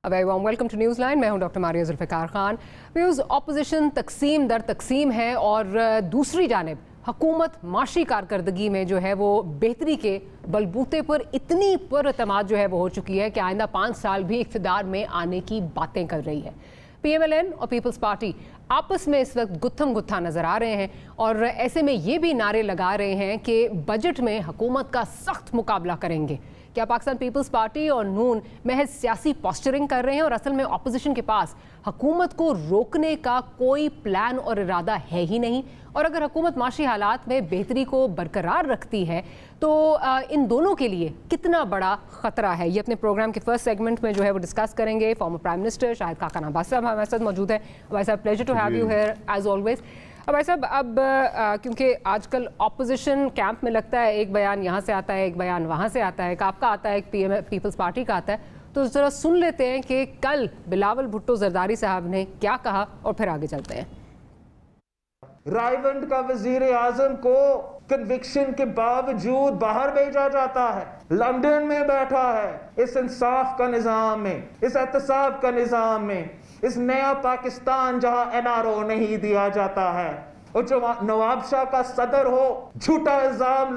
Very warm welcome to news line. मैं हूं doctor Maria Zulfiqar Khan. Views opposition तकसीम दर तकसीम है और दूसरी जानिब हुकूमत माशी कारकर्दगी में जो है वो बेहतरी के बलबूते पर इतनी पुरअतमाद जो है वो हो चुकी है कि आइंदा 5 साल भी इक़्तिदार में आने की बातें कर रही है। PMLN और पीपल्स पार्टी आपस में इस वक्त गुत्थम गुत्था नज़र आ रहे हैं और ऐसे में ये भी नारे लगा रहे हैं कि बजट में हुकूमत का सख्त मुकाबला करेंगे। क्या पाकिस्तान पीपल्स पार्टी और नून महज सियासी पोस्चरिंग कर रहे हैं और असल में अपोजिशन के पास हुकूमत को रोकने का कोई प्लान और इरादा है ही नहीं? और अगर हुकूमत माशी हालात में बेहतरी को बरकरार रखती है तो इन दोनों के लिए कितना बड़ा ख़तरा है, ये अपने प्रोग्राम के फर्स्ट सेगमेंट में जो है वो डिस्कस करेंगे। Former prime minister Shahid Khaqan Abbasi साहब हमारे साथ मौजूद हैं। भाई साहब, pleasure to have you here as always. भाई साहब, अब क्योंकि आजकल ऑपोजिशन कैंप में लगता है एक बयान यहाँ से आता है, एक बयान वहाँ से आता है, एक आपका आता है, एक पीपल्स पार्टी का आता है, तो ज़रा सुन लेते हैं कि कल बिलावल भुट्टो जरदारी साहब ने क्या कहा और फिर आगे चलते हैं। रायवंड का वजीर आजम को कन्विक्शन के बावजूद बाहर भेजा जाता है, लंदन में बैठा है। इस इंसाफ का निजाम में, इस एहतसाब का निजाम में, इस नया पाकिस्तान जहां NRO नहीं दिया जाता है और जो नवाब शाह का सदर हो, झूठा इल्जाम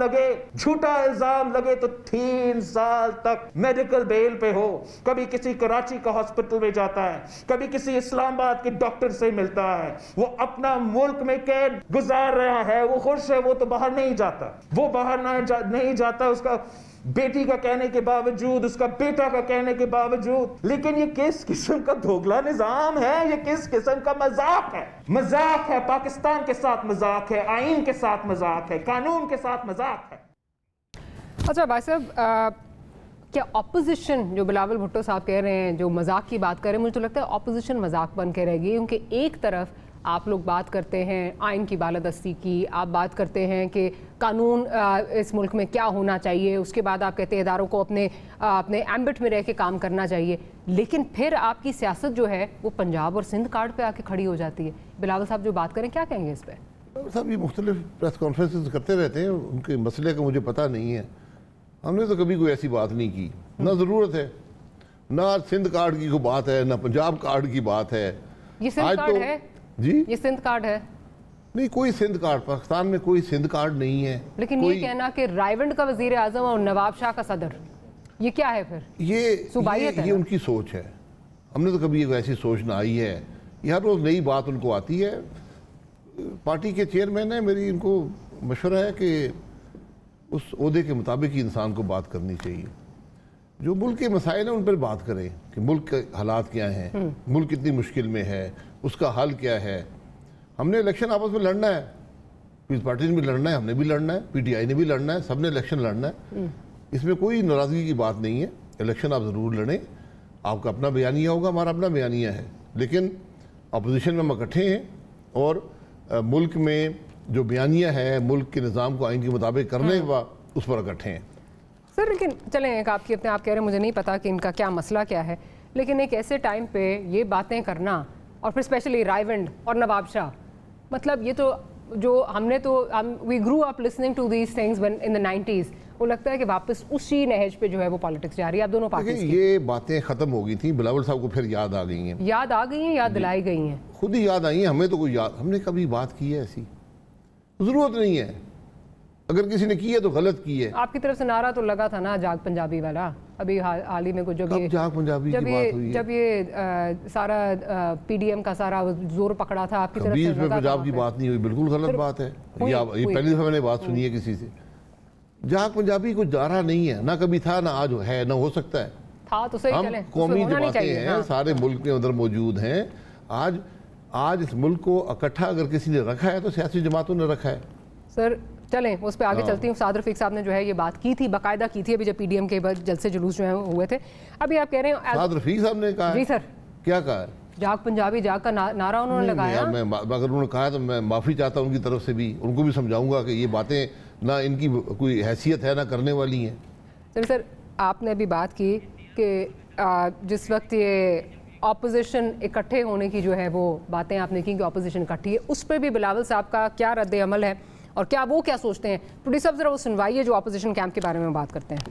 लगे तो 3 साल तक मेडिकल बेल पे हो। कभी किसी कराची का हॉस्पिटल में जाता है, कभी किसी इस्लामाबाद के डॉक्टर से मिलता है, वो अपना मुल्क में कैद गुजार रहा है, वो खुश है, वो तो बाहर नहीं जाता, वो बाहर नहीं जाता, उसका बेटी का कहने के बावजूद, उसका बेटा का कहने के बावजूद। लेकिन ये किस किस्म का दोगला निजाम है, ये किस किस्म का मजाक है? मजाक है, पाकिस्तान के साथ मजाक है, आईन के साथ मजाक है, कानून के साथ मजाक है। अच्छा भाई साहब, क्या ऑपोजिशन, जो बिलावल भुट्टो साहब कह रहे हैं, जो मजाक की बात कर रहे हैं, मुझे तो लगता है ऑपोजिशन मजाक बन के रहेगी, क्योंकि एक तरफ आप लोग बात करते हैं आइन की बालादस्ती की, आप बात करते हैं कि कानून इस मुल्क में क्या होना चाहिए, उसके बाद आप कहते हैं इदारों को अपने एम्बिट में रह के काम करना चाहिए, लेकिन फिर आपकी सियासत जो है वो पंजाब और सिंध कार्ड पे आके खड़ी हो जाती है। बिलावल साहब जो बात करें, क्या कहेंगे इस पर? साहब, ये मुख्तलिफ प्रेस कॉन्फ्रेंसेस करते रहते हैं, उनके मसले का मुझे पता नहीं है। हमने तो कभी कोई ऐसी बात नहीं की, ना ज़रूरत है, ना सिंध कार्ड की कोई बात है, ना पंजाब कार्ड की बात है। ये सिंध कार्ड है जी, ये सिंध कार्ड है? नहीं, कोई सिंध कार्ड, पाकिस्तान में कोई सिंध कार्ड नहीं है। लेकिन ये कहना कि रायवंड का वजीर आजम और नवाब शाह का सदर, ये क्या है फिर? ये उनकी सोच है। हमने तो कभी एक ऐसी सोच ना आई है। हर रोज़ नई बात उनको आती है। पार्टी के चेयरमैन है, मेरी इनको मशवरा है कि उस ओहदे के मुताबिक ही इंसान को बात करनी चाहिए। जो मुल्क के मसाइल हैं उन पर बात करें कि मुल्क के हालात क्या हैं, मुल्क कितनी मुश्किल में है, उसका हल क्या है। हमने इलेक्शन आपस में लड़ना है, पीपल्स पार्टी ने भी लड़ना है, हमने भी लड़ना है, PTI ने भी लड़ना है, सबने इलेक्शन लड़ना है। इसमें कोई नाराज़गी की बात नहीं है। इलेक्शन आप ज़रूर लड़ें, आपका अपना बयानिया होगा, हमारा अपना बयानिया है, लेकिन अपोजिशन में हम इकट्ठे हैं और मुल्क में जो बयानिया है, मुल्क के निज़ाम को आइन के मुताबिक करने का, उस पर इकट्ठे हैं। सर, लेकिन चलें, एक आपकी अपने आप कह रहे हैं मुझे नहीं पता कि इनका क्या मसला क्या है, लेकिन एक ऐसे टाइम पे ये बातें करना, और फिर स्पेशली रायवंड और नवाब शाह, मतलब ये तो जो we grew up listening to these things when in the 90s, वो लगता है कि वापस उसी नहज पे जो है वो पॉलिटिक्स जा रही है। आप दोनों पार्टी ये बातें ख़त्म हो गई थी, बिलावल साहब को फिर याद आ गई हैं, याद दिलाई गई हैं, खुद ही याद आई हैं। हमें तो कोई याद, हमने कभी बात की है ऐसी? ज़रूरत नहीं है। अगर किसी ने की है तो गलत की है। आपकी तरफ से नारा तो लगा था ना, जाग पंजाबी वाला, अभी हाल ही में कुछ जब ये सारा PDM का सारा जोर पकड़ा था, आपकी तरफ से पंजाब की बात नहीं हुई, बिल्कुल गलत बात है। ये पहली दफा मैंने बात सुनी है किसी से। जाग पंजाबी कुछ नारा नहीं है, ना कभी था, ना आज है, ना हो सकता है। था तो सही, चले, कौमी जमातें हैं, सारे मुल्क के अंदर मौजूद हैं। आज इस मुल्क को इकट्ठा अगर किसी ने रखा है तो सियासी जमातों ने रखा है। सर चलें, उस पर आगे चलती हूँ। साद रफीक साहब ने जो है ये बात की थी, बाकायदा की थी, अभी जब PDM के जलसे जुलूस जो है हुए थे। अभी आप कह रहे हैं साद रफीक साहब ने कहा? जी सर। क्या कहा? जाग पंजाबी, जाग का नारा उन्होंने लगाया। अगर उन्होंने कहा तो मैं माफ़ी चाहता हूँ उनकी तरफ से भी, उनको भी समझाऊंगा कि ये बातें ना इनकी कोई हैसियत है, ना करने वाली हैं। चलिए सर, आपने अभी बात की कि जिस वक्त ये ऑपोजिशन इकट्ठे होने की जो है वो बातें आपने की कि ऑपोजिशन इकट्ठी है, उस पर भी बिलावल साहब का क्या रद्द अमल है और क्या वो क्या सोचते हैं? प्रोड्यूसर साहब जरा वो सुनवाइए जो ऑपोजिशन कैंप के बारे में बात करते हैं।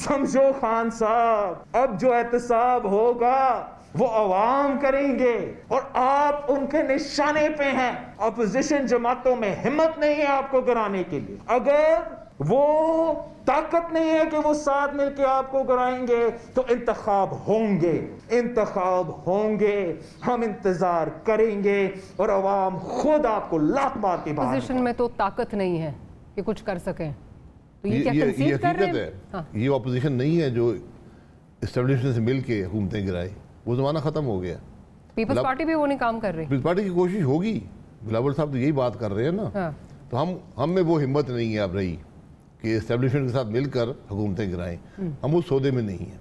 समझो खान साहब, अब जो एहतसाब होगा वो अवाम करेंगे और आप उनके निशाने पे हैं। अपोजिशन जमातों में हिम्मत नहीं है आपको गिराने के लिए, अगर वो ताकत नहीं है कि वो साथ मिलकर आपको गिराएंगे तो इंतखाब होंगे, इंतखाब होंगे, हम इंतजार करेंगे और अवाम खुद आपको लात मार के बाहर। अपोजिशन में तो ताकत नहीं है कि कुछ कर सकें, तो ये क्या ये कंसीड कर रहे हकीकत हैं? है। हाँ। ये अपोजिशन नहीं है जो एस्टेब्लिशमेंट से मिल के हुकूमतें गिराए, वो ज़माना ख़त्म हो गया। पीपल्स पार्टी भी वो नहीं काम कर रही। पीपल्स पार्टी की कोशिश होगी, बिलावल साहब तो यही बात कर रहे हैं ना। हाँ। तो हम में वो हिम्मत नहीं है अब रही कि एस्टेब्लिशमेंट के साथ मिलकर हुकूमतें गिराएं, हम उस सौदे में नहीं हैं।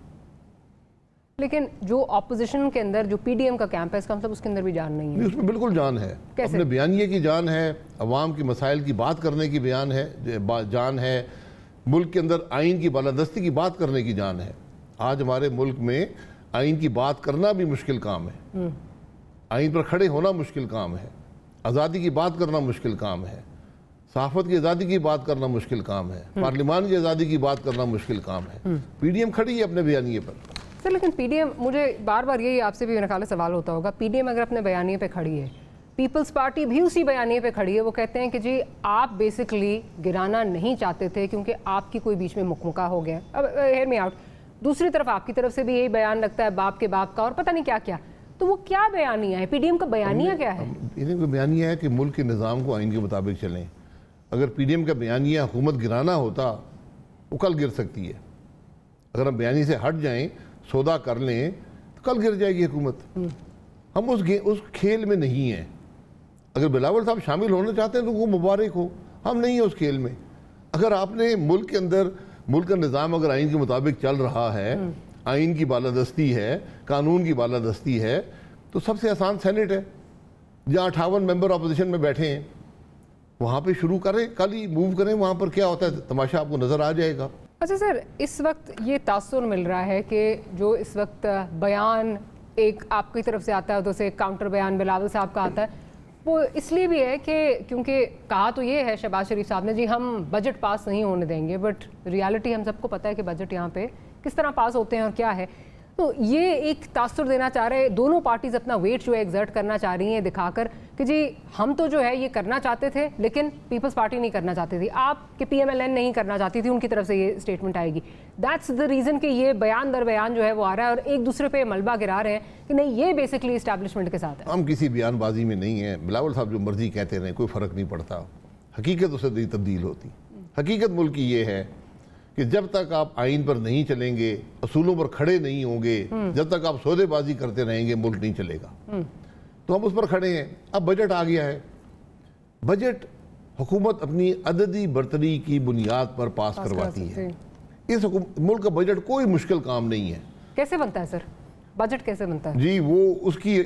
लेकिन जो ऑपोजिशन के अंदर जो पीडीएम का कैंप है, इसका मतलब उसके अंदर भी जान नहीं है। उसमें बिल्कुल जान है, कैसे? अपने बयानिए की जान है, अवाम के मसाइल की बात करने की जान है, मुल्क के अंदर आइन की बालादस्ती की बात करने की जान है। आज हमारे मुल्क में आइन की बात करना भी मुश्किल काम है, आइन पर खड़े होना मुश्किल काम है, आज़ादी की बात करना मुश्किल काम है, सहाफत की आज़ादी की बात करना मुश्किल काम है, पार्लियामान की आज़ादी की बात करना मुश्किल काम है। पीडीएम खड़ी है अपने बयानिए पर। सर लेकिन पीडीएम, मुझे बार बार यही आपसे भी मेरा ख्याल सवाल होता होगा, पीडीएम अगर अपने बयानिए पे खड़ी है, पीपल्स पार्टी भी उसी बयानिए पे खड़ी है, वो कहते हैं कि जी आप बेसिकली गिराना नहीं चाहते थे क्योंकि आपकी कोई बीच में मुकमुका हो गया। अब हेयर मी आउट, दूसरी तरफ आपकी तरफ से भी यही बयान लगता है बाप के बाप का और पता नहीं क्या क्या, तो वो क्या बयानिया है? पीडीएम का बयानिया क्या है? इन्हें का बयानिया है कि मुल्क के निज़ाम को आइन के मुताबिक चलें। अगर पीडीएम का बयानिया हुकूमत गिराना होता, वो कल गिर सकती है। अगर हम बयानी से हट जाएं, सौदा कर लें, तो कल गिर जाएगी हुकूमत। हम उस खेल में नहीं हैं। अगर बिलावल साहब शामिल होना चाहते हैं तो वो मुबारक हो, हम नहीं हैं उस खेल में। अगर आपने मुल्क के अंदर, मुल्क का निज़ाम अगर आइन के मुताबिक चल रहा है, आइन की बालादस्ती है, कानून की बालादस्ती है, तो सबसे आसान सेनेट है, जहाँ 58 मेंबर अपोजिशन में बैठे हैं, वहाँ पे शुरू करें, कल ही मूव करें। वहाँ पर क्या होता है तमाशा आपको नज़र आ जाएगा। अच्छा सर, इस वक्त ये तासुर मिल रहा है कि जो इस वक्त बयान एक आपकी तरफ से आता है, तो से काउंटर बयान बिलावल साहब का आता है, वो इसलिए भी है कि क्योंकि कहा तो ये है शहबाज शरीफ साहब ने जी हम बजट पास नहीं होने देंगे, बट रियलिटी हम सबको पता है कि बजट यहाँ पे किस तरह पास होते हैं और क्या है। तो ये एक तासुर देना चाह रहे हैं, दोनों पार्टीज अपना वेट जो है एग्जर्ट करना चाह रही हैं, दिखाकर कि जी हम तो जो है ये करना चाहते थे लेकिन पीपल्स पार्टी नहीं करना चाहती थी, आपके पीएमएलएन नहीं करना चाहती थी, उनकी तरफ से ये स्टेटमेंट आएगी। दैट्स द रीज़न कि ये बयान दर बयान जो है वो आ रहा है और एक दूसरे पे मलबा गिरा रहे हैं कि नहीं ये बेसिकली इस्टेब्लिशमेंट के साथ है। हम किसी बयानबाजी में नहीं है। बिलावल साहब जो मर्जी कहते रहे, कोई फ़र्क नहीं पड़ता, हकीकत उससे नहीं तब्दील होती। हकीकत मुल्क की ये है कि जब तक आप आइन पर नहीं चलेंगे, असूलों पर खड़े नहीं होंगे, जब तक आप सौदेबाजी करते रहेंगे, मुल्क नहीं चलेगा। तो हम उस पर खड़े हैं। अब बजट आ गया है, बजट हुकूमत अपनी अददी बर्तरी की बुनियाद पर पास करवाती है। इस मुल्क का बजट कोई मुश्किल काम नहीं है। कैसे बनता है सर बजट, कैसे बनता है? जी वो उसकी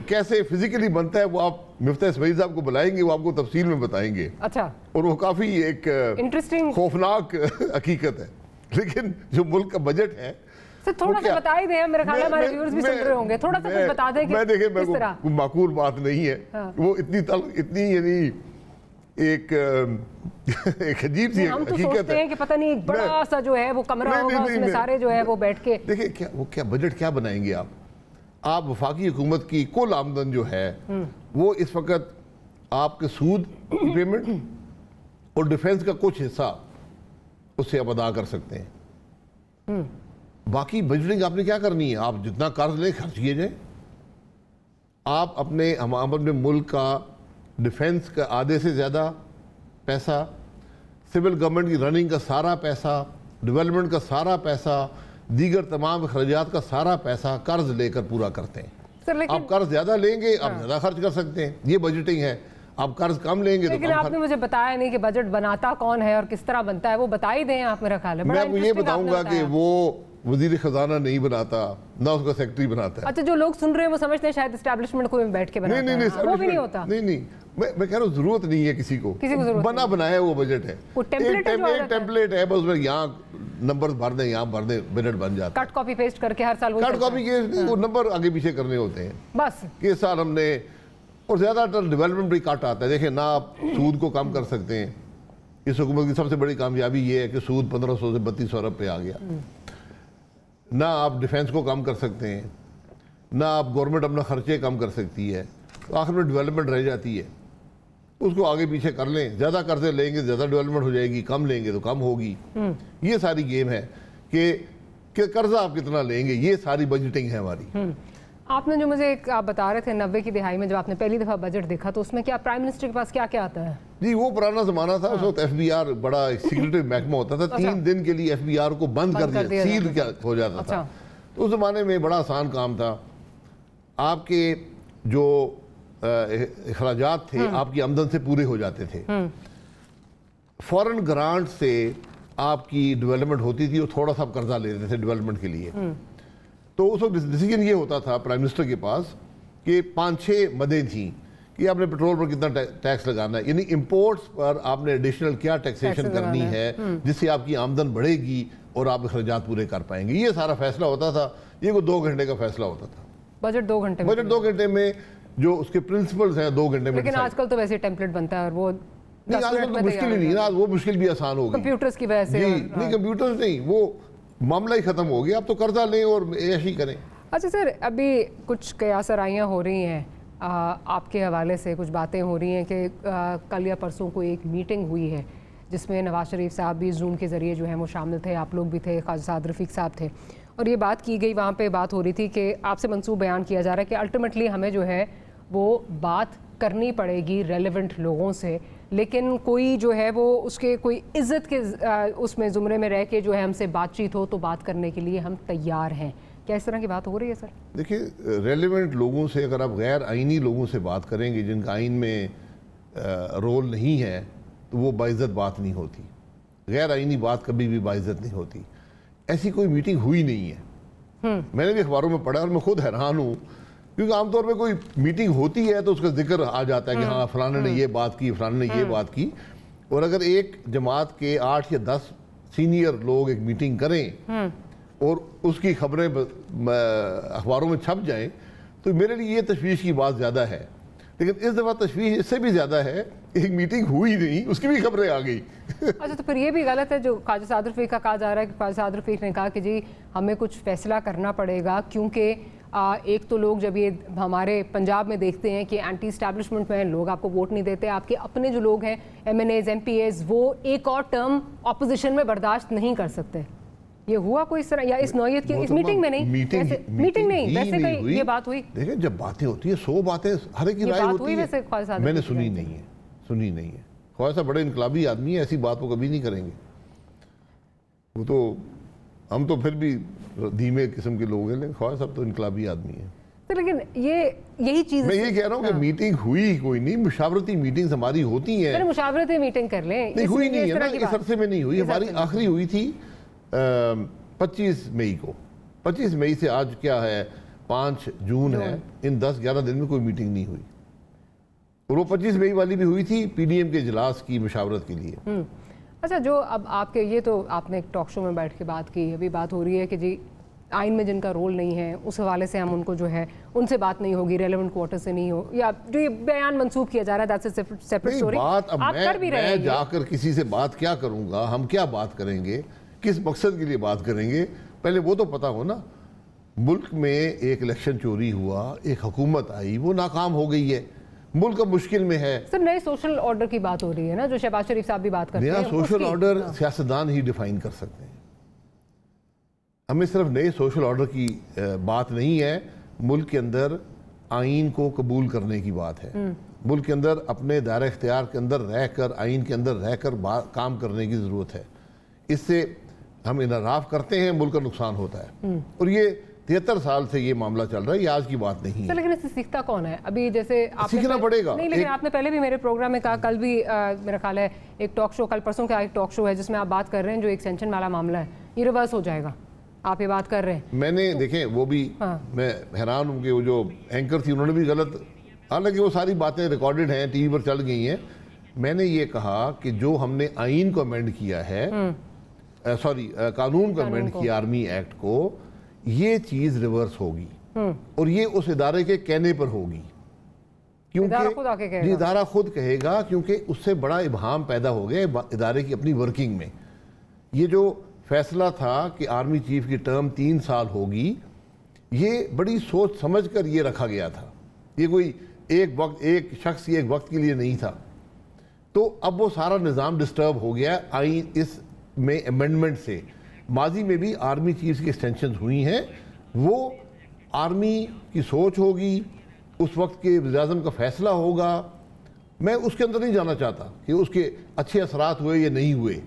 कैसे फिजिकली बनता है वो आप मुफ्ती इस्माइल साहब को बुलाएंगे, वो आपको तफसील में बताएंगे। अच्छा। और वो काफ़ी एक इंटरेस्टिंग खौफनाक हकीकत है। लेकिन जो मुल्क का बजट है सर थोड़ा सा बता ही दें, मेरे ख्याल में हमारे व्यूअर्स भी सुन रहे होंगे, थोड़ा सा कुछ बता दें कि किस तरह। कोई माकूल बात नहीं है। हाँ। वो इतनी यानी एक अजीब सी हम तो सोचते हैं कि पता नहीं एक बड़ा सा जो है वो कमरा होगा, उसमें सारे जो है वो बैठ के देखिए क्या बजट क्या बनाएंगे आप वफाकी हुकूमत की कुल आमदन जो है वो इस वक्त आपके सूद पेमेंट और डिफेंस का कुछ हिस्सा उससे आप अदा कर सकते हैं। बाकी बजटिंग आपने क्या करनी है, आप जितना कर्ज लें खर्च किए जाए। आप हम अपने मुल्क का डिफेंस का आधे से ज़्यादा पैसा, सिविल गवर्नमेंट की रनिंग का सारा पैसा, डेवलपमेंट का सारा पैसा, दीगर तमाम खर्चात का सारा पैसा कर्ज लेकर पूरा करते हैं। आप कर्ज ज़्यादा लेंगे, आप ज़्यादा खर्च कर सकते हैं, ये बजटिंग है। आप कर्ज कम लेंगे लेकिन तो आपने मुझे बताया नहीं कि बजट बनाता कौन है और किस तरह बनता है, वो बता ही दें आप। मेरा ख्याल है मैं आपको ये बताऊंगा कि वो वजीर खजाना नहीं बनाता, ना उसका सेक्रेटरी बनाता है। अच्छा, जो लोग सुन रहे हैं वो समझते हैं शायद एस्टैब्लिशमेंट को बैठ के बनाता है। नहीं, वो भी नहीं होता। नहीं, मैं कह रहा हूँ जरूरत नहीं है किसी को जरूरत बना बनाया वो बजट है, एक टेम्पलेट है, बस उसमें यहाँ नंबर भर दें, यहाँ भर दें, बजट बन जाता है। कट कॉपी पेस्ट करके हर साल कट कॉपी के वो नंबर आगे पीछे करने होते हैं बस। इस साल हमने, और ज़्यादातर डेवलपमेंट भी कट आता है। देखिए ना, आप सूद को कम कर सकते हैं। इस हुकूमत की सबसे बड़ी कामयाबी ये है कि सूद 1500 से 3200 अरब पे आ गया। نہ آپ ڈیفینس کو کم کر سکتے ہیں، نہ آپ گورنمنٹ اپنا خرچے کم کر سکتی ہے، تو آخر میں ڈیولپمنٹ رہ جاتی ہے. اس کو آگے پیچھے کر لیں، زیادہ قرضے لیں گے زیادہ ڈیولپمنٹ ہو جائے گی، کم لیں گے تو کم ہوگی. یہ ساری گیم ہے کہ قرضہ آپ کتنا لیں گے، یہ ساری بجٹنگ ہے ہماری. آپ نے جو مجھے ایک آپ بتا رہے تھے 90 کی دہائی میں جب آپ نے پہلی دفعہ بجٹ دیکھا تو اس میں کیا پرائم منسٹر کے پاس کیا کیا آتا ہے؟ جی وہ پرانا زمانہ تھا، اس وقت ایف بی آر بڑا ایک سیکریٹو محکمہ ہوتا تھا، 3 دن کے لیے ایف بی آر کو بند کر دیا، سیل ہو جاتا تھا. تو اس زمانے میں بڑا آسان کام تھا. آپ کے جو اخراجات تھے آپ کی آمدن سے پورے ہو جاتے تھے. فورن گرانٹ سے آپ کی ڈیولپمنٹ ہوتی تھی، وہ تھوڑا سا قرضہ لیتے تھے ڈیولپمنٹ کے لیے. تو اس وقت ڈیسیجن یہ ہوتا تھا پرائم منسٹر کے پاس کہ 5-6 مدیں تھیں کہ آپ نے پیٹرول پر کتنا ٹیکس لگانا ہے، یعنی امپورٹس پر آپ نے ایڈیشنل کیا ٹیکسیشن کرنی ہے جس سے آپ کی آمدن بڑھے گی اور آپ اخراجات پورے کر پائیں گے. یہ سارا فیصلہ ہوتا تھا. یہ کوئی 2 گھنٹے کا فیصلہ ہوتا تھا. بجٹ 2 گھنٹے بجٹ 2 گھنٹے میں جو اس کے پرنسپلز ہیں 2 گھنٹے میں. لیکن آج کل تو ویسے ٹیمپلیٹ بنتا ہے اور وہ نہیں، آج کل تو مشکل ہی نہیں ہے، وہ مشکل بھی آسان ہو گئی کمپیوٹرز کی وجہ سے. نہیں کمپیوٹرز نہیں، وہ معاملہ ہی ختم ہو گیا. اب تو قرضہ لیں اور عیاشی کریں. اچھا سر، ابھی کچھ قیاس آرائیاں ہو رہی ہیں آپ کے حوالے سے، کچھ باتیں ہو رہی ہیں کہ کل یا پرسوں کو ایک میٹنگ ہوئی ہے جس میں نواز شریف صاحب بھی زوم کے ذریعے جو ہے وہ شامل تھے، آپ لوگ بھی تھے، خواجہ سعد رفیق صاحب تھے، اور یہ بات کی گئی، وہاں پہ بات ہو رہی تھی کہ آپ سے منسوب بیان کیا جا رہا ہے کہ الٹیمیٹلی ہمیں جو ہے وہ بات کرنی پڑے گی ریلیونٹ لوگوں سے، لیکن کوئی جو ہے وہ اس کے کوئی عزت کے اس میں زمرے میں رہ کے جو ہے ہم سے بات چیت ہو تو بات کرنے کے لیے ہم تیار ہیں. کیا اس طرح کی بات ہو رہی ہے سر؟ دیکھیں ریلیونٹ لوگوں سے اگر آپ غیر آئینی لوگوں سے بات کریں گے جن کا آئین میں رول نہیں ہے تو وہ باعزت بات نہیں ہوتی. غیر آئینی بات کبھی بھی باعزت نہیں ہوتی. ایسی کوئی میٹنگ ہوئی نہیں ہے. میں نے بھی اخباروں میں پڑھا اور میں خود حیران ہوں، کیونکہ عام طور پہ کوئی میٹنگ ہوتی ہے تو اس کا ذکر آ جاتا ہے کہ ہاں فلانے نے یہ بات کی، فلانے نے یہ بات کی. اور اگر ایک جماعت کے 8 یا 10 سینئر لوگ ایک میٹنگ کریں اور اس کی خبریں اخباروں میں چھپ جائیں تو میرے لیے یہ تشویش کی بات زیادہ ہے. لیکن اس دفعہ تشویش اس سے بھی زیادہ ہے، ایک میٹنگ ہوئی نہیں، اس کی بھی خبریں آ گئی. اچھا تو پھر یہ بھی غلط ہے جو خواجہ سعد رفیق کا کہا جا رہا ہے کہ خواجہ سعد رفیق نے کہا کہ جی ہمیں کچھ فیصلہ کرنا پڑے گا، کیونکہ ایک تو لوگ جب یہ ہمارے پنجاب میں دیکھتے ہیں کہ اینٹی اسٹیبلشمنٹ میں لوگ آپ کو ووٹ نہیں دیتے، آپ کے اپنے جو لوگ ہیں MNAs, MPAs, وہ ایک اور ٹرم اپوزیشن میں برداشت نہیں کر سکتے. یہ ہوا کوئی اس طرح یا اس نوعیت کی اس میٹنگ میں نہیں؟ میٹنگ نہیں، ویسے کوئی یہ بات ہوئی؟ دیکھیں جب باتیں ہوتی ہیں 100 باتیں ہر ایک کی رائے ہوتی ہے. میں نے سنی نہیں ہے. خواجہ صاحب بڑے انقلابی آدمی ہیں، ایسی بات وہ کبھی نہیں کریں گے. وہ تو ہم تو پھر بھی دھیمے قسم کے لوگ ہیں، لیکن خواجہ صاحب تو انقلابی آدمی ہیں. لیکن یہی چیز میں یہ کہہ رہا ہوں کہ میٹنگ ہوئی کوئی نہیں. مشاورتی میٹنگز ہماری ہوتی ہیں. مشاورتی میٹنگ کر لیں. نہیں ہوئی نہیں ہے نا، اس عرصے میں نہیں ہوئی. ہماری آخری ہوئی تھی 25 مئی کو. 25 مئی سے آج کیا ہے 5 جون ہے، ان 10-11 دن میں کوئی میٹنگ نہیں ہوئی. اور وہ 25 مئی والی بھی ہوئی تھی پی ڈی ایم کے اجلاس کی مشاورت کے لیے. اچھا جو اب آپ کے یہ تو آپ نے ایک ٹاک شو میں بیٹھ کے بات کی، ابھی بات ہو رہی ہے کہ جی آئین میں جن کا رول نہیں ہے اس حوالے سے ہم ان کو جو ہے ان سے بات نہیں ہوگی، ریلیونٹ کوارٹر سے نہیں ہو، یا جو یہ بیان منسوخ کیا جا رہا ہے دیٹس اے سیپریٹ سٹوری. آپ کر بھی رہے ہیں. میں جا کر کسی سے بات کیا کروں گا؟ ہم کیا بات کریں گے؟ کس مقصد کے لیے بات کریں گے؟ پہلے وہ تو پتہ ہو نا. ملک میں ایک الیکشن چوری ہوا، ایک حکومت آئی، وہ ناکام ہو گئی ہے، ملک اب مشکل میں ہے. سر نئے سوشل آرڈر کی بات ہو رہی ہے نا، جو شہباز شریف صاحب بھی بات کرتے ہیں. نیا سوشل آرڈر سیاستدان ہی ڈیفائن کر سکتے ہیں. ہمیں صرف نئے سوشل آرڈر کی بات نہیں ہے، ملک کے اندر آئین کو قبول کرنے کی بات ہے. ملک کے اندر اپنے دائرہ اختیار کے اندر رہ کر، آئین کے اندر رہ کر کام کرنے کی ضرورت ہے. اس سے ہم انحراف کرتے ہیں، ملک کا نقصان ہوتا ہے. اور یہ 73 سال سے یہ معاملہ چل رہا ہے، یہ آج کی بات نہیں ہے. لیکن اس سے سیکھتا کون ہے؟ ابھی جیسے سیکھنا پڑے گا. نہیں لیکن آپ نے پہلے بھی میرے پروگرام میں کہا، کل بھی میرا خیال ہے ایک ٹاک شو، کل پرسوں کا ایک ٹاک شو ہے جس میں آپ بات کر رہے ہیں جو ایکسٹینشن والا معاملہ ہے یہ ریورس ہو جائے گا. آپ یہ بات کر رہے ہیں. میں نے دیکھیں وہ بھی میں حیران ہوں کہ وہ جو اینکر تھی انہوں نے بھی غلط، حالانکہ وہ ساری باتیں ریکارڈڈ ہیں، ٹی وی پر چل گئی ہیں. میں نے یہ کہا کہ جو ہم نے آئین کو امینڈ کیا ہے، قانون کو امینڈ کیا، آرمی ایکٹ کو، یہ چیز ریورس ہوگی اور یہ اس ادارے کے کہنے پر ہوگی. کیونکہ ادارہ خود کہے گا، کیونکہ اس سے بڑا ابہام پیدا ہو گیا ادارے کی اپنی ورکنگ میں. یہ جو فیصلہ تھا کہ آرمی چیف کی ٹرم 3 سال ہوگی، یہ بڑی سوچ سمجھ کر یہ رکھا گیا تھا، یہ کوئی ایک شخص ایک وقت کے لیے نہیں تھا۔ تو اب وہ سارا نظام ڈسٹرب ہو گیا آئین اس میں امینڈمنٹ سے۔ ماضی میں بھی آرمی چیفز کی ایکسٹینشنز ہوئی ہیں، وہ آرمی کی سوچ ہوگی، اس وقت کے وزیر اعظم کا فیصلہ ہوگا، میں اس کے اندر نہیں جانا چاہتا کہ اس کے اچھے اثرات ہوئے یا نہیں ہوئے،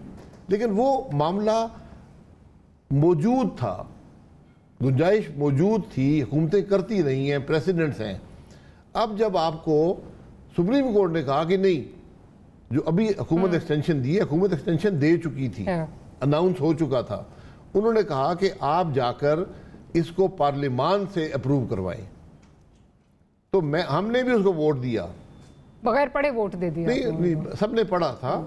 لیکن وہ معاملہ موجود تھا، گنجائش موجود تھی، حکومتیں کرتی رہی ہیں، پریسیڈنٹس ہیں۔ اب جب آپ کو سپریم کورٹ نے کہا کہ نہیں، جو ابھی حکومت ایکسٹینشن دی ہے، حکومت ایکسٹینشن دے چکی تھی، اناؤنس ہو چکا تھا، انہوں نے کہا کہ آپ جا کر اس کو پارلیمان سے اپروو کروائیں، تو ہم نے بھی اس کو ووٹ دیا، بغیر پڑھے ووٹ دے دیا، نہیں سب نے پڑھا تھا،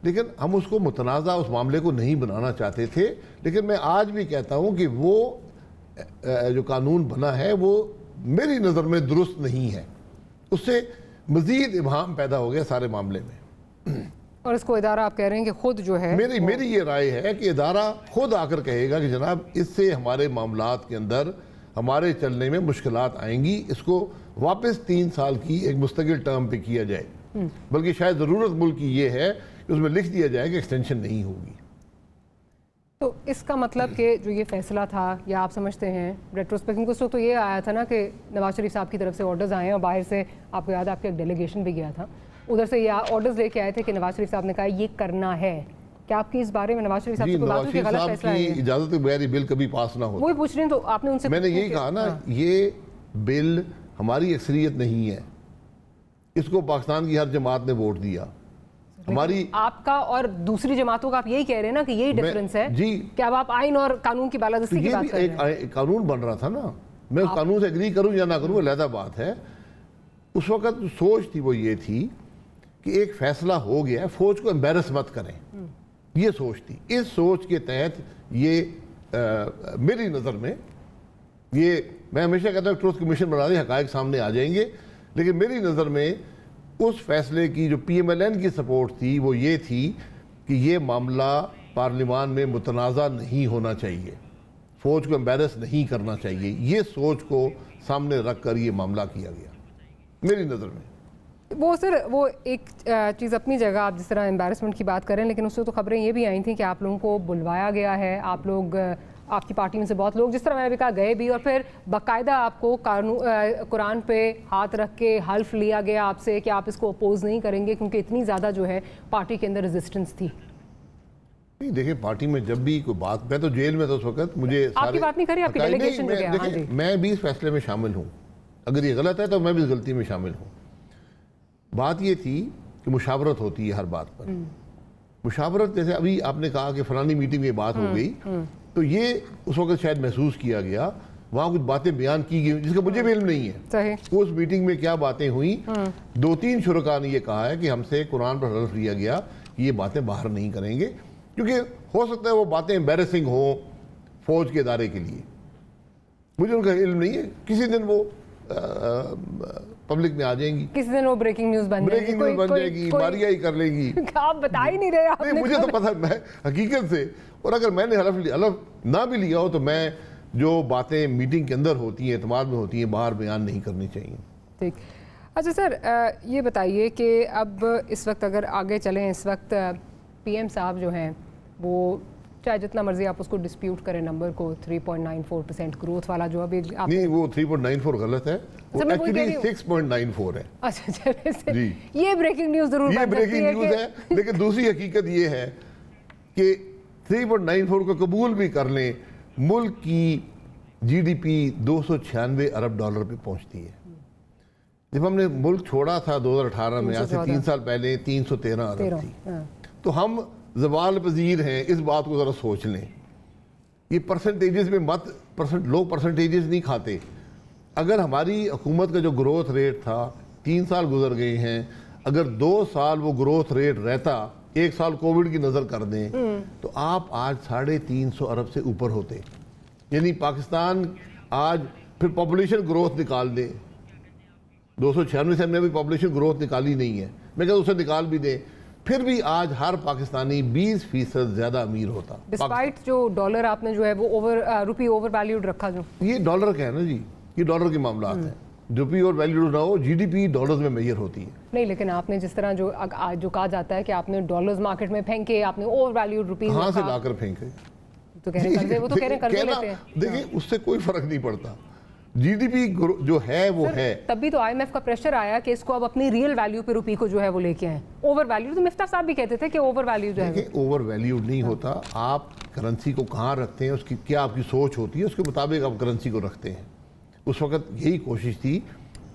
لیکن ہم اس کو متنازع اس معاملے کو نہیں بنانا چاہتے تھے۔ لیکن میں آج بھی کہتا ہوں کہ وہ جو قانون بنا ہے وہ میری نظر میں درست نہیں ہے، اس سے مزید ابہام پیدا ہو گیا سارے معاملے میں۔ اور اس کو ادارہ آپ کہہ رہے ہیں کہ خود جو ہے میری یہ رائے ہے کہ ادارہ خود آ کر کہے گا کہ جناب اس سے ہمارے معاملات کے اندر ہمارے چلنے میں مشکلات آئیں گی، اس کو واپس 3 سال کی ایک مستقل ٹرم پہ کیا جائے، بلکہ شاید ضرورت ملک کی یہ ہے کہ اس میں لکھ دیا جائے کہ ایکسٹینشن نہیں ہوگی۔ تو اس کا مطلب کہ جو یہ فیصلہ تھا، یا آپ سمجھتے ہیں ریٹروسپیکٹنگ کو تو یہ آیا تھا نا کہ نواز شریف صاحب کی طرف سے آرڈرز آئے ہیں، اور باہر سے آپ کو یاد ہے آپ کا ایک ڈیلیگیشن بھی گیا تھا، ادھر سے یہ آرڈرز لے کے آئے تھے کہ نواز شریف صاحب نے کہا یہ کرنا ہے۔ کیا آپ کی اس بارے میں نواز شریف صاحب سے کوئی بات ہوئی کہ غلط فیصلہ ہے؟ اجازت کے بغیر بل کبھی پاس نہ ہوتا، وہی پوچھ رہے ہیں، تو آپ نے ان سے میں نے یہی کہا نا، یہ بل ہماری اکثریت نہیں ہے، اس کو پاکستان کی ہر جماعت نے ووٹ دیا، ہماری آپ کا اور دوسری جماعتوں کا آپ یہی کہہ رہے ہیں نا کہ یہی ڈیفرنس ہے کہ اب آپ آئین اور قانون کی بالادستی کی بات کر رہے ہیں۔ ایک قانون بن رہا تھا نا، میں اس قانون سے اگری کروں یا نہ کروں علیحدہ بات ہے، اس وقت سوچ تھی وہ یہ تھی کہ ایک فیصلہ ہو گیا ہے، فوج کو امبیرس مت کریں، یہ سوچ تھی۔ اس سوچ کے تحت یہ میری نظر میں یہ میں ہمیشہ کہتا ہوں ٹروتھ کمیشن بنا دیں، حقائق سامنے آ جائیں گے، لیکن میری نظر میں اس فیصلے کی جو پی ایم ایل این کی سپورٹ تھی وہ یہ تھی کہ یہ معاملہ پارلیمان میں متنازع نہیں ہونا چاہیے، فوج کو امبیرس نہیں کرنا چاہیے، یہ سوچ کو سامنے رکھ کر یہ معاملہ کیا گیا میری نظر میں۔ وہ سر وہ ایک چیز اپنی جگہ، آپ جس طرح امبیرسمنٹ کی بات کریں، لیکن اس سے تو خبریں یہ بھی آئی تھیں کہ آپ لوگوں کو بلوایا گیا ہے، آپ لوگ آپ کی پارٹی میں سے بہت لوگ، جس طرح میں نے بھی کہا، گئے بھی، اور پھر باقاعدہ آپ کو قرآن پہ ہاتھ رکھ کے حلف لیا گیا آپ سے کہ آپ اس کو اپوز نہیں کریں گے، کیونکہ اتنی زیادہ جو ہے پارٹی کے اندر ریزسٹنس تھی۔ نہیں دیکھیں، پارٹی میں جب بھی کوئی بات، میں تو جیل میں تھا اس وقت، مجھے آپ کی بات نہیں کری، آپ کی ڈیلیگیشن جو گیا، ہاں جی، میں بھی اس فیصلے میں شامل ہوں، اگر یہ غلط ہے تو میں بھی اس غلطی میں شامل ہوں۔ بات یہ تھی کہ مشاورت ہوتی ہے ہر بات پر، مشاورت جیسے ابھی آپ نے کہا کہ فلانی میٹنگ میں بات ہو گئی، تو یہ اس وقت شاید محسوس کیا گیا، وہاں کچھ باتیں بیان کی گئی جس کا مجھے بھی علم نہیں ہے اس میٹنگ میں کیا باتیں ہوئیں۔ 2-3 شرکاء نے یہ کہا ہے کہ ہم سے قرآن پر حلف لیا گیا کہ یہ باتیں باہر نہیں کریں گے، کیونکہ ہو سکتا ہے وہ باتیں امبیرسنگ ہوں فوج کے ادارے کے لیے، مجھے ان کا علم نہیں ہے، کسی دن وہ پبلک میں آ جائیں گی، کسی دن وہ بریکنگ نیوز بن جائے گی، ماریا ہی کر لے گی، آپ بتا ہی نہیں رہے۔ مجھے تو پتہ، میں حقیقت سے، اور اگر میں نے حلف نہ بھی لیا ہو تو میں جو باتیں میٹنگ کے اندر ہوتی ہیں، اعتماد میں ہوتی ہیں، باہر بیان نہیں کرنی چاہیے۔ ٹھیک، اچھا سر یہ بتائیے کہ اب اس وقت اگر آگے چلیں، اس وقت پی ایم صاحب جو ہیں وہ چاہے جتنا مرضی آپ اس کو ڈسپیوٹ کریں نمبر کو، 3.94% گروتھ والا جو ابھی نہیں، وہ 3.94 غلط ہے، وہ ایکچولی 6.94 ہے۔ اچھا چلے، یہ بریکنگ نیوز ضرور یہ بریکنگ نیوز ہے، لیکن دوسری حقیقت یہ ہے کہ 3.94 کو قبول بھی کر لیں، ملک کی جی ڈی پی $296 ارب پہ پہنچتی ہے۔ جب ہم نے ملک چھوڑا تھا 2018 میں، آج سے 3 سال پہلے 313 ارب تھی، تو ہم زوال پذیر ہیں، اس بات کو ذرا سوچ لیں۔ یہ پرسنٹیجز میں مت، لوگ پرسنٹیجز نہیں کھاتے۔ اگر ہماری حکومت کا جو گروتھ ریٹ تھا، 3 سال گزر گئے ہیں، اگر 2 سال وہ گروتھ ریٹ رہتا، 1 سال کووڈ کی نظر کر دیں، تو آپ آج 350 ارب سے اوپر ہوتے۔ یعنی پاکستان آج پھر پاپولیشن گروتھ نکال دیں، 296 سے ہم نے بھی پاپولیشن گروتھ نکالی نہیں ہے، میں کہتا اسے نکال بھی دیں پھر بھی آج ہر پاکستانی 20% زیادہ امیر ہوتا. ڈسپائٹ جو ڈالر آپ نے جو ہے وہ روپی اوور ویلیوڈ رکھا, جو یہ ڈالر کا ہے نا جی, یہ ڈالر کے معاملات ہیں. روپی اور ویلیوڈ نہ ہو, جی ڈی پی ڈالرز میں میجر ہوتی ہے. نہیں, لیکن آپ نے جس طرح جو کہا جاتا ہے کہ آپ نے ڈالرز مارکیٹ میں پھینکے, آپ نے اوور ویلیوڈ روپیز کہاں سے لا کر پھینکے, تو کہہ رہے ہیں وہ تو کہہ رہے ہیں قرضے لیتے ہیں. دیکھیں اس سے کوئی فرق نہیں پڑتا, جی ڈی پی جو ہے وہ ہے. تبھی تو آئی ایم ایف کا پریشر آیا کہ اس کو اب اپنی ریئل ویلیو پہ روپی کو جو ہے وہ لے کے آئیں. اوور ویلیو تو مفتاح صاحب بھی کہتے تھے کہ اوور ویلیو جو ہے, اوور ویلیو نہیں ہوتا. آپ کرنسی کو کہاں رکھتے ہیں, اس کی کیا آپ کی سوچ ہوتی ہے, اس کے مطابق آپ کرنسی کو رکھتے ہیں. اس وقت یہی کوشش تھی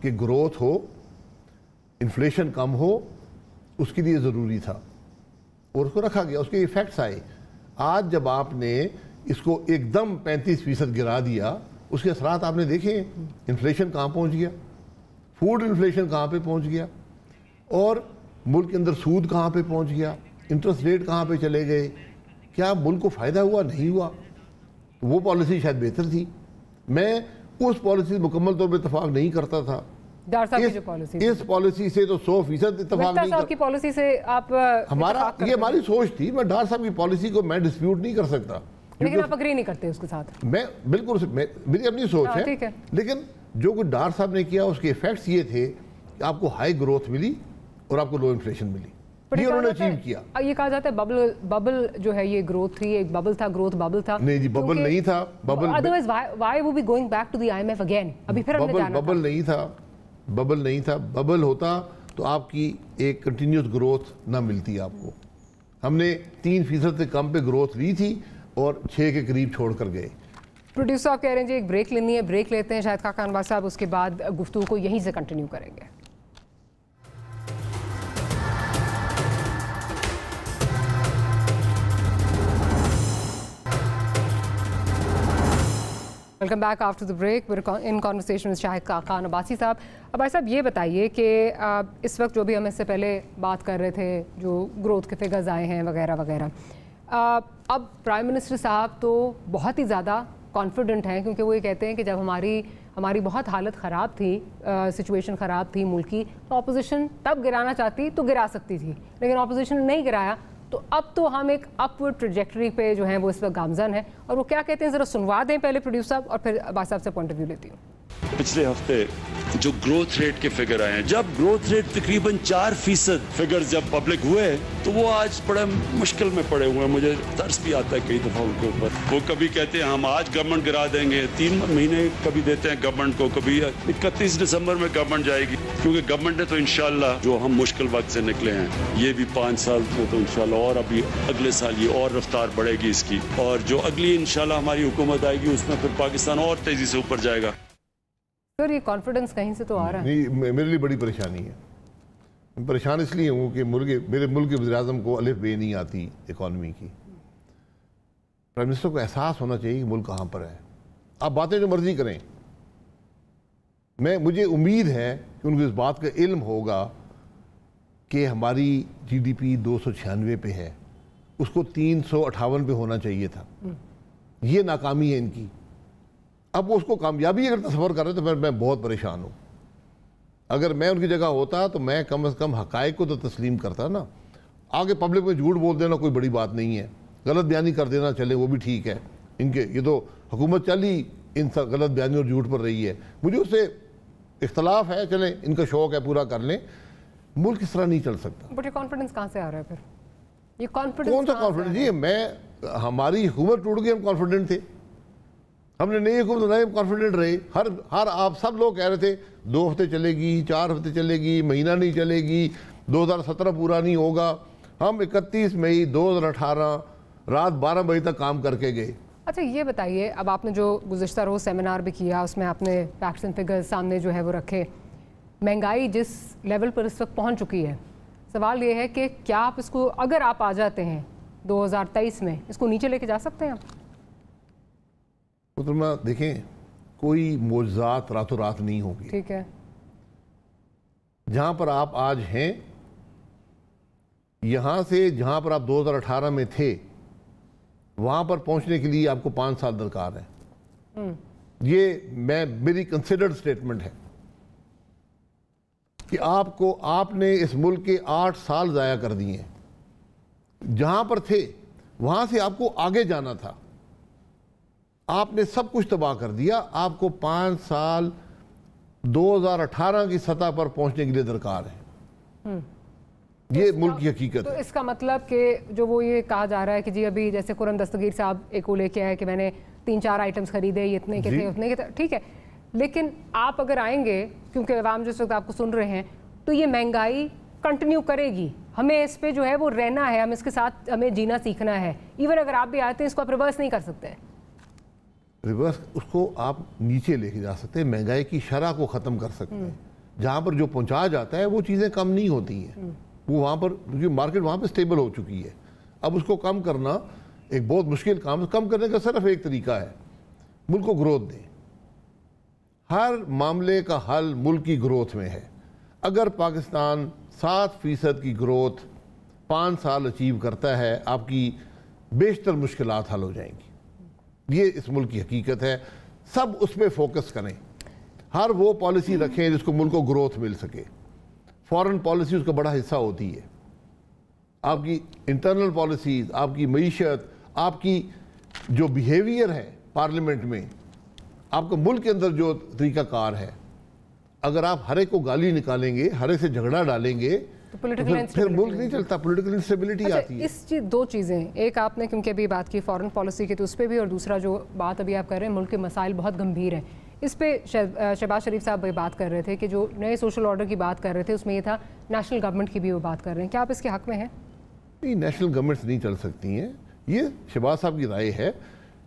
کہ گروتھ ہو, انفلیشن کم ہو, اس کے لیے ضروری تھا اور اس کو رکھا گیا. اس کے ایفیکٹس آئے. آج جب آپ نے اس کو ایک دم 35% گرا دیا, اس کے اثرات آپ نے دیکھے. انفلیشن کہاں پہنچ گیا, فوڈ انفلیشن کہاں پہ پہنچ گیا, اور ملک کے اندر سود کہاں پہ پہنچ گیا, انٹرسٹ ریٹ کہاں پہ چلے گئے. کیا ملک کو فائدہ ہوا؟ نہیں ہوا. وہ پالیسی شاید بہتر تھی. میں اس پالیسی مکمل طور پہ اتفاق نہیں کرتا تھا. اس پالیسی سے تو 100% اتفاق نہیں صاحب کی پالیسی سے آپ یہ ہماری سوچ تھی. میں ڈار صاحب کی پالیسی کو میں ڈسپیوٹ نہیں کر سکتا, لیکن آپ اگری نہیں کرتے اس کے ساتھ. میں بالکل, میری اپنی سوچ ہے. لیکن جو کچھ ڈار صاحب نے کیا, اس کے ایفیکٹس یہ تھے کہ آپ کو ہائی گروتھ ملی اور آپ کو لو انفلیشن ملی. یہ انہوں نے اچیو کیا. یہ کہا جاتا ہے ببل جو ہے یہ گروتھ تھی, ایک ببل تھا, گروتھ ببل تھا. نہیں جی, ببل نہیں تھا. Otherwise why would be going back to the IMF again. ابھی پھر ہم نے جانا ببل نہیں تھا. ببل نہیں تھا. ببل ہوتا تو آپ کی ایک کنٹینیوس گروتھ نہ ملتی آپ کو. ہم نے 3% سے کم پہ گروتھ لی تھی اور 6 کے قریب چھوڑ کر گئے. پروڈیوسر صاحب کہہ رہے ہیں جی ایک بریک لینی ہے, بریک لیتے ہیں. شاہد خاقان انوار صاحب اس کے بعد گفتگو کو یہیں سے کنٹینیو کریں گے. Welcome back after the break. In conversation with Shahid Khaqan Abbasi صاحب. عباسی صاحب یہ بتائیے کہ اس وقت جو بھی ہم اس سے پہلے بات کر رہے تھے, جو گروتھ کے فگرز آئے ہیں وغیرہ وغیرہ, اب پرائم منسٹر صاحب تو بہت ہی زیادہ کانفیڈنٹ ہیں, کیونکہ وہ یہ کہتے ہیں کہ جب ہماری بہت حالت خراب تھی, سچویشن خراب تھی ملک کی, تو اپوزیشن تب گرانا چاہتی تو گرا سکتی تھی, لیکن اپوزیشن نے نہیں گرایا. تو اب تو ہم ایک اپورڈ ٹریجیکٹری پہ جو ہیں وہ اس وقت گامزن ہے. اور وہ کیا کہتے ہیں ذرا سنوا دیں پہلے پروڈیوسر صاحب, اور پھر عباس صاحب سے پوائنٹ آف ویو لیتی ہوں. پچھلے ہفتے جو گروتھ ریٹ کے فگر آئے ہیں, جب گروتھ ریٹ تقریباً 4% فگر جب پبلک ہوئے تو وہ آج بڑا مشکل میں پڑے ہوئے ہیں. مجھے ترس بھی آتا ہے کئی دفعہ ان کے اوپر. وہ کبھی کہتے ہیں ہم آج گورنمنٹ گرا دیں گے, 3 مہینے کبھی دیتے ہیں گورنمنٹ کو, کبھی 31 دسمبر میں گورنمنٹ جائے گی, کیونکہ گورنمنٹ نے تو انشاءاللہ جو ہم مشکل وقت سے نکلے ہیں, یہ بھی 5 سال میں تو انشاءاللہ, اور ابھی اگلے سال یہ اور رفتار بڑھے گی اس کی, اور جو اگلی انشاءاللہ ہماری حکومت آئے گی اس میں پھر پاکستان اور تیزی سے اوپر جائے گا. سر یہ کانفیڈنس کہیں سے تو آ رہا ہے. نہیں, میرے لیے بڑی پریشانی ہے. پریشان اس لیے ہوں کہ میرے ملک کے وزیر اعظم کو الف بے نہیں آتی اکانومی کی. پرائم منسٹر کو احساس ہونا چاہیے کہ ملک کہاں پر ہے. آپ باتیں جو مرضی کریں, مجھے امید ہے کہ ان کو اس بات کا علم ہوگا کہ ہماری جی ڈی پی 296 پہ ہے, اس کو 358 پہ ہونا چاہیے تھا. یہ ناکامی ہے ان کی. اب وہ اس کو کامیابی اگر تصور کر رہے تو پھر میں بہت پریشان ہوں. اگر میں ان کی جگہ ہوتا تو میں کم از کم حقائق کو تو تسلیم کرتا نا. آگے پبلک میں جھوٹ بول دینا کوئی بڑی بات نہیں ہے, غلط بیانی کر دینا چلے وہ بھی ٹھیک ہے. یہ تو حکومت چلی ان سب غلط بیانی اور جھوٹ پر رہی ہے. مجھے اس سے اختلاف ہے, چلیں ان کا شوق ہے پورا کر لیں. ملک اس طرح نہیں چل سکتا. بٹ یہ کانفیڈنس کہاں سے آ رہا ہے پھر؟ یہ کانفیڈنس کون سا کانفیڈنس جی؟ ہماری حکومت ٹوٹ گئی, ہم کانفیڈنٹ تھے. ہم نے نئی حکومت بنائی, ہم کانفیڈنٹ رہے. ہر آپ سب لوگ کہہ رہے تھے 2 ہفتے چلے گی, 4 ہفتے چلے گی, مہینہ نہیں چلے گی, 2017 پورا نہیں ہوگا. ہم 31 مئی 2018 رات 12 بجے تک کام کر کے گئے. اچھا یہ بتائیے, اب آپ نے جو گزشتہ روز سیمینار بھی کیا, اس میں آپ نے فیکٹس اینڈ فگرز سامنے جو ہے وہ رکھے. مہنگائی جس لیول پر اس وقت پہنچ چکی ہے, سوال یہ ہے کہ کیا آپ اس کو, اگر آپ آ جاتے ہیں 2023 میں, اس کو نیچے لے کے جا سکتے ہیں آپ؟ محترمہ دیکھیں, کوئی معجزات راتوں رات نہیں ہوگی. ٹھیک ہے. جہاں پر آپ آج ہیں, یہاں سے جہاں پر آپ 2018 میں تھے, وہاں پر پہنچنے کے لیے آپ کو 5 سال درکار ہے. یہ میری کنسیڈرڈ سٹیٹمنٹ ہے کہ آپ نے اس ملک کے 8 سال ضائع کر دیے ہیں. जहां पर थे वहां से आपको आगे जाना था, आपने सब कुछ तबाह कर दिया। आपको 5 साल 2018 की सतह पर पहुंचने के लिए दरकार है। ये मुल्क की हकीकत तो है। इसका मतलब कि जो वो ये कहा जा रहा है कि जी अभी जैसे कुरम दस्तगीर साहब एक वो लेके आए कि मैंने 3-4 आइटम्स खरीदे, ये इतने के थे, उतने के थे, ठीक है, लेकिन आप अगर आएंगे, क्योंकि अवाम जिस वक्त आपको सुन रहे हैं, तो ये महंगाई कंटिन्यू करेगी। हमें इस पे जो है वो रहना है, हम इसके साथ हमें जीना सीखना है। इवन अगर आप भी आते हैं, इसको आप रिवर्स नहीं कर सकते। रिवर्स उसको आप नीचे लेके जा सकते हैं, महंगाई की शरह को ख़त्म कर सकते हैं। जहाँ पर जो पहुँचा जाता है वो चीज़ें कम नहीं होती हैं, वो वहाँ पर, क्योंकि मार्केट वहाँ पर स्टेबल हो चुकी है। अब उसको कम करना एक बहुत मुश्किल काम है। कम करने का सिर्फ एक तरीका है, मुल्क को ग्रोथ दें। हर मामले का हल मुल्क की ग्रोथ में है। अगर पाकिस्तान 7% की ग्रोथ 5 साल अचीव करता है, आपकी बेशतर मुश्किलात हल हो जाएंगी। ये इस मुल्क की हकीकत है। सब उस पर फोकस करें, हर वो पॉलिसी रखें जिसको मुल्क को ग्रोथ मिल सके। फॉरेन पॉलिसी उसका बड़ा हिस्सा होती है। आपकी इंटरनल पॉलिसीज, आपकी मईशत, आपकी जो बिहेवियर है पार्लियामेंट में, आपका मुल्क के अंदर जो तरीक़ाकार है, अगर आप हर एक को गाली निकालेंगे, हर एक से झगड़ा डालेंगे, तो फिर मुल्क नहीं चलता। पॉलिटिकल इंस्टेबिलिटी आती है। इस दो चीज़ें, एक आपने क्योंकि अभी बात की फॉरेन पॉलिसी की, तो उस पर भी, और दूसरा जो बात अभी आप कर रहे हैं, मुल्क के मसाइल बहुत गंभीर हैं। इस पे शहबाज शरीफ साहब बात कर रहे थे कि जो नए सोशल ऑर्डर की बात कर रहे थे, उसमें ये था नेशनल गवर्नमेंट की भी वो बात कर रहे हैं। क्या आप इसके हक में हैं? नहीं, नेशनल गवर्नमेंट्स नहीं चल सकती हैं, ये शहबाज साहब की राय है।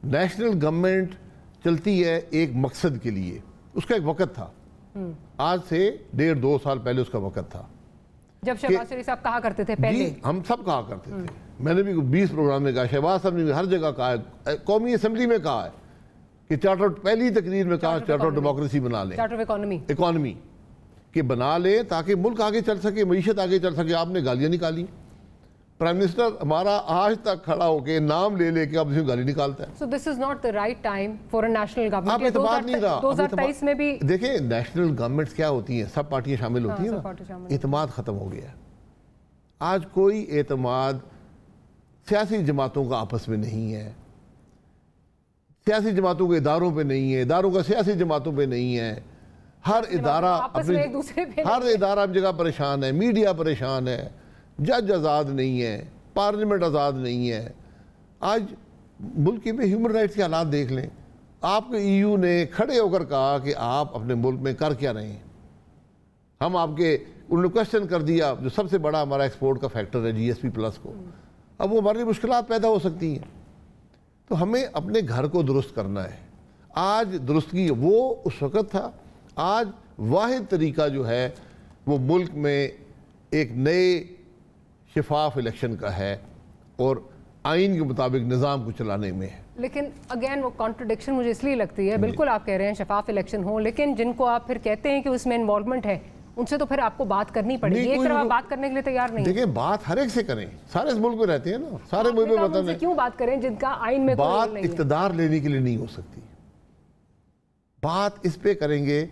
नेशनल गवर्नमेंट चलती है एक मकसद के लिए, उसका एक वक़्त था। आज से 1.5-2 साल पहले उसका वक़्त था, जब शहबाज शरीफ साहब कहा करते थे पहले। हम सब कहा करते थे, मैंने भी 20 प्रोग्राम में कहा, शहबाज साहब ने भी हर जगह कहा है, कौमी असेंबली में कहा है कि चार्टर, पहली तकरीर में कहा चार्टर ऑफ डेमोक्रेसी बना लें, चार्टर ऑफ इकॉनमी के बना लें ताकि मुल्क आगे चल सके, मईशत आगे चल सके। आपने गालियाँ निकाली। प्राइम मिनिस्टर हमारा आज तक खड़ा होकर नाम ले लेके अब इसमें गाली निकालता है। So this is not the right time for a national government। आप एतमाद नहीं रहा। 2023 में भी देखिए, नेशनल गवर्नमेंट्स क्या होती हैं, सब पार्टियां शामिल होती हैं ना, एतमाद ख़त्म हो गया। आज कोई एतमाद सियासी जमातों का आपस में नहीं है, सियासी जमातों के इदारों पे नहीं है, इदारों का सियासी जमातों पे नहीं है। हर इदारा अपनी, हर इदारा अपनी जगह परेशान है, मीडिया परेशान है, जज आज़ाद नहीं है, पार्लियामेंट आज़ाद नहीं है। आज मुल्क में ह्यूमन राइट्स के हालात देख लें। आपके EU ने खड़े होकर कहा कि आप अपने मुल्क में कर क्या रहे हैं, हम आपके, उन्होंने क्वेश्चन कर दिया जो सबसे बड़ा हमारा एक्सपोर्ट का फैक्टर है GSP+ को। अब वो हमारे लिए मुश्किलात पैदा हो सकती हैं, तो हमें अपने घर को दुरुस्त करना है। आज दुरुस्तगी वो उस वक़्त था, आज वाहिद तरीका जो है वो मुल्क में एक नए शिफाफ इलेक्शन का है और आइन के मुताबिक निज़ाम को चलाने में है। लेकिन अगेन वो कॉन्ट्रडिक्शन मुझे इसलिए लगती है, बिल्कुल आप कह रहे हैं शफाफ इलेक्शन हो, लेकिन जिनको आप फिर कहते हैं कि उसमें इन्वॉल्वमेंट है, उनसे तो फिर आपको बात करनी पड़ेगी। एक तरफ आप बात करने के लिए तैयार नहीं। देखिए, बात हर एक से करें, सारे इस मुल्क में रहते हैं ना, सारे मुल्क में बताने क्यों बात करें जिनका आइन में बात इक़्तिदार लेने के लिए नहीं हो सकती। बात इस पे करेंगे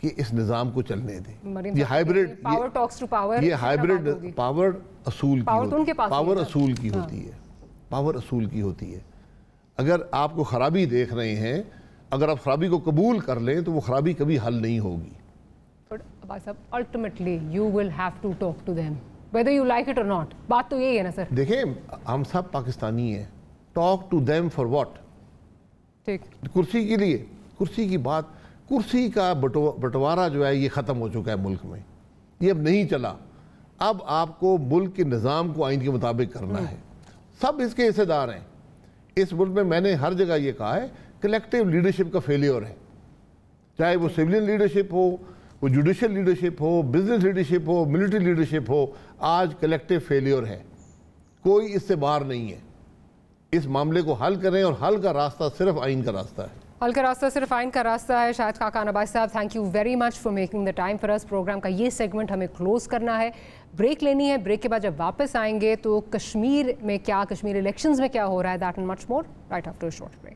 कि इस निज़ाम को चलने दें। ये hybrid power talks to power, ये हाइब्रिड पावर असूल की, पावर असूल की हाँ। होती है, पावर असूल की होती है। अगर आपको खराबी देख रहे हैं, अगर आप खराबी को कबूल कर लें तो वो खराबी कभी हल नहीं होगी। Ultimately you will have to talk to them whether you like it और नॉट। बात तो यही है ना सर। देखें, हम सब पाकिस्तानी हैं, talk to them for what? ठीक, कुर्सी के लिए, कुर्सी की बात, कुर्सी का बंटवारा जो है ये ख़त्म हो चुका है मुल्क में, ये अब नहीं चला। अब आपको मुल्क के निज़ाम को आइन के मुताबिक करना है, सब इसके हिस्सेदार हैं। इस मुल्क में मैंने हर जगह ये कहा है, कलेक्टिव लीडरशिप का फेलियर है, चाहे वो सिविलियन लीडरशिप हो, वो जुडिशल लीडरशिप हो, बिजनेस लीडरशिप हो, मिलिट्री लीडरशिप हो, आज कलेक्टिव फेलियर है, कोई इससे बाहर नहीं है। इस मामले को हल करें और हल का रास्ता सिर्फ आइन का रास्ता है। हल का रास्ता सिर्फ आइन का रास्ता है। शाहिद खाकान अब्बासी साहब, thank you very much for making the time for us. Programme का ये सेगमेंट हमें क्लोज करना है, ब्रेक लेनी है। ब्रेक के बाद जब वापस आएंगे तो कश्मीर में क्या, कश्मीर इलेक्शंस में क्या हो रहा है, that and much more right after a short break.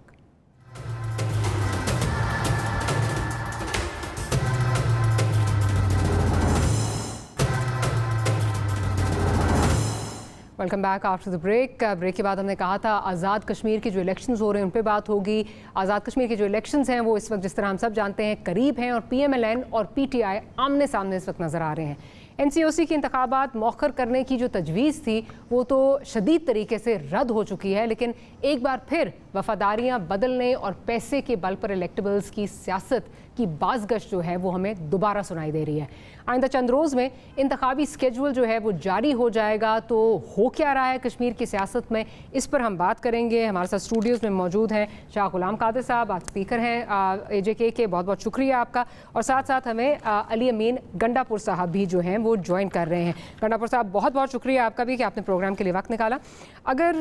Welcome back after the break. Break के बाद हमने कहा था आज़ाद कश्मीर के जो इलेक्शंस हो रहे हैं उन पे बात होगी। आज़ाद कश्मीर के जो इलेक्शंस हैं वो इस वक्त जिस तरह हम सब जानते हैं करीब हैं और PMLN और PTI आमने सामने इस वक्त नज़र आ रहे हैं। NCOC के इंतखाबात मौखर करने की जो तजवीज़ थी वो तो शदीद तरीके से रद्द हो चुकी है, लेकिन एक बार फिर वफादारियाँ बदलने और पैसे के बल पर इलेक्टेबल्स की सियासत की बाज़गश्त जो है वो हमें दोबारा सुनाई दे रही है। आइंदा चंद रोज़ में इंतखाबी स्केड्यूल जो है वो जारी हो जाएगा, तो हो क्या रहा है कश्मीर की सियासत में, इस पर हम बात करेंगे। हमारे साथ स्टूडियोज़ में मौजूद हैं शाह गुलाम कादिर साहब, आप स्पीकर हैं AJK के, बहुत बहुत शुक्रिया आपका। और साथ साथ हमें अली अमीन गंडापुर साहब भी जो हैं वो ज्वाइन कर रहे हैं। गंडापुर साहब बहुत बहुत शुक्रिया आपका भी कि आपने प्रोग्राम के लिए वक्त निकाला। अगर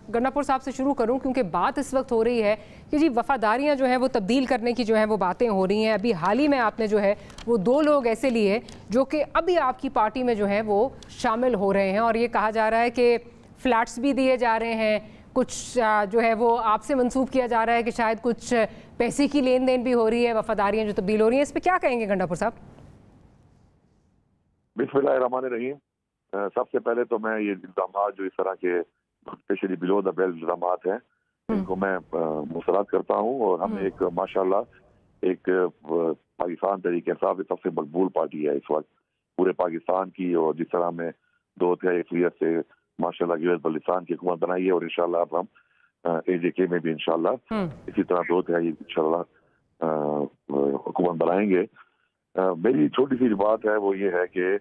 गंडापुर साहब से शुरू करूँ, क्योंकि बात इस वक्त हो रही है कि जी वफादारियाँ जो है वो तब्दील करने की जो है वो बातें हो रही हैं। अभी हाल ही में आपने जो है वो 2 लोग ऐसे लिए जो कि अभी आपकी पार्टी में जो है वो शामिल हो रहे हैं, और ये कहा जा रहा है कि फ्लैट्स भी दिए जा रहे हैं, कुछ जो है वो आपसे मंसूब किया जा रहा है कि शायद कुछ पैसे की लेन देन भी हो रही है, वफादारियाँ जो तब्दील हो रही हैं। इस पर क्या कहेंगे गंडापुर साहब? बिस्मिल्लाहिर्रहमानिर्रहीम। सबसे पहले तो मैं ये इल्जाम जो इस तरह के स्पेशली बिलो द बेल्ट इल्जाम हैं इनको मैं मुस्तरद करता हूँ। और हमने एक माशाल्लाह एक पाकिस्तान तहरीक इंसाफ सबसे मकबूल पार्टी है इस वक्त पूरे पाकिस्तान की, और जिस तरह में 2/3 अक्सरियत से माशाल्लाह गिलगित बल्तिस्तान की हुकूमत बनाई है, और इंशाल्लाह अब हम AJK में भी इंशाल्लाह इसी तरह 2/3 इंशाल्लाह हुकूमत बनाएंगे। मेरी छोटी सी बात है वो ये है कि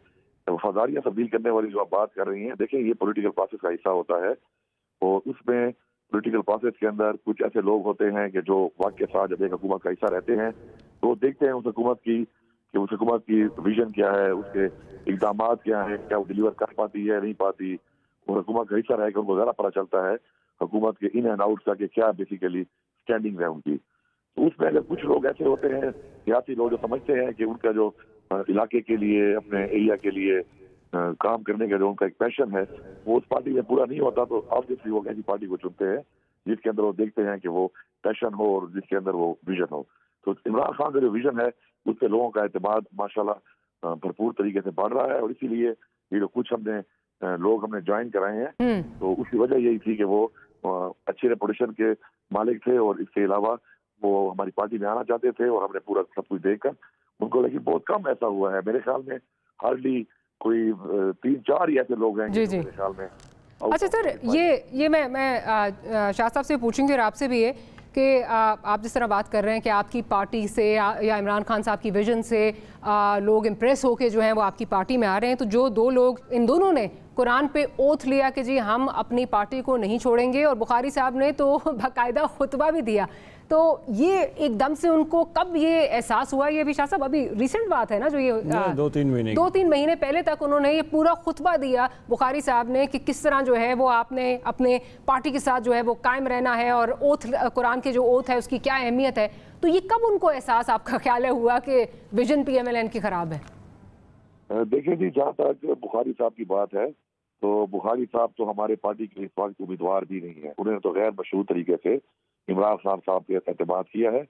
वफादारियाँ तब्दील करने वाली जो आप बात कर रही हैं, देखिए ये पॉलिटिकल प्रोसेस का हिस्सा होता है, और उसमें पॉलिटिकल प्रोसेस के अंदर कुछ ऐसे लोग होते हैं कि जो वक्त के साथ जब एक हुकूमत का हिस्सा रहते हैं तो देखते हैं उस हुकूमत की कि उस हुकूमत की विजन क्या है, उसके इकदाम क्या है, क्या वो डिलीवर कर पाती है नहीं पाती। और हुकूमत का हिस्सा रह के उनको ज़्यादा पता चलता है हुकूमत के इन एंड आउट का कि क्या बेसिकली स्टैंडिंग है उनकी। तो उसमें अगर कुछ लोग ऐसे होते हैं सियासी लोग जो समझते हैं कि उनका जो इलाके के लिए अपने एरिया के लिए काम करने का जो उनका एक पैशन है वो उस पार्टी में पूरा नहीं होता, तो ऑब्वियसली वो ऐसी पार्टी को चुनते हैं जिसके अंदर वो देखते हैं कि वो पैशन हो और जिसके अंदर वो विजन हो। तो इमरान खान का जो विजन है उस पर लोगों का एतमाद माशाल्लाह भरपूर तरीके से बढ़ रहा है, और इसीलिए ये जो कुछ लोग हमने ज्वाइन कराए हैं तो उसकी वजह यही थी कि वो अच्छे रेपुटेशन के मालिक थे, और इसके अलावा वो हमारी पार्टी में आना चाहते थे, और हमने पूरा सब कुछ देखकर उनको, लेकिन बहुत कम ऐसा हुआ है। मेरे ख्याल में हार्डली कोई 3-4 ही ऐसे लोग हैं मेरे ख्याल में। अच्छा सर, ये मैं शाह साहब से पूछूंगी और आपसे भी है कि आप जिस तरह बात कर रहे हैं कि आपकी पार्टी से या इमरान खान साहब की विजन से लोग इम्प्रेस होके जो हैं वो आपकी पार्टी में आ रहे हैं, तो जो 2 लोग इन दोनों ने कुरान पे ओथ लिया कि जी हम अपनी पार्टी को नहीं छोड़ेंगे, और बुखारी साहब ने तो बाकायदा खुतबा भी दिया, तो ये एकदम से उनको कब ये एहसास हुआ? ये भी शाह साहब अभी रिसेंट बात है ना, जो ये 2-3 महीने पहले तक उन्होंने ये पूरा खुतबा दिया बुखारी साहब ने कि किस तरह जो है वो आपने अपने पार्टी के साथ जो है वो कायम रहना है, और ओथ कुरान के जो ओथ है उसकी क्या अहमियत है। तो ये कब उनको एहसास आपका ख्याल है हुआ कि विजन PMLN की खराब है? देखिए जी, जहाँ तक बुखारी साहब की बात है तो बुखारी साहब तो हमारे पार्टी के इस वक्त उम्मीदवार भी नहीं है। उन्होंने तो गैर मशरूत तरीके से इमरान खान साहब पे एतमाद किया है,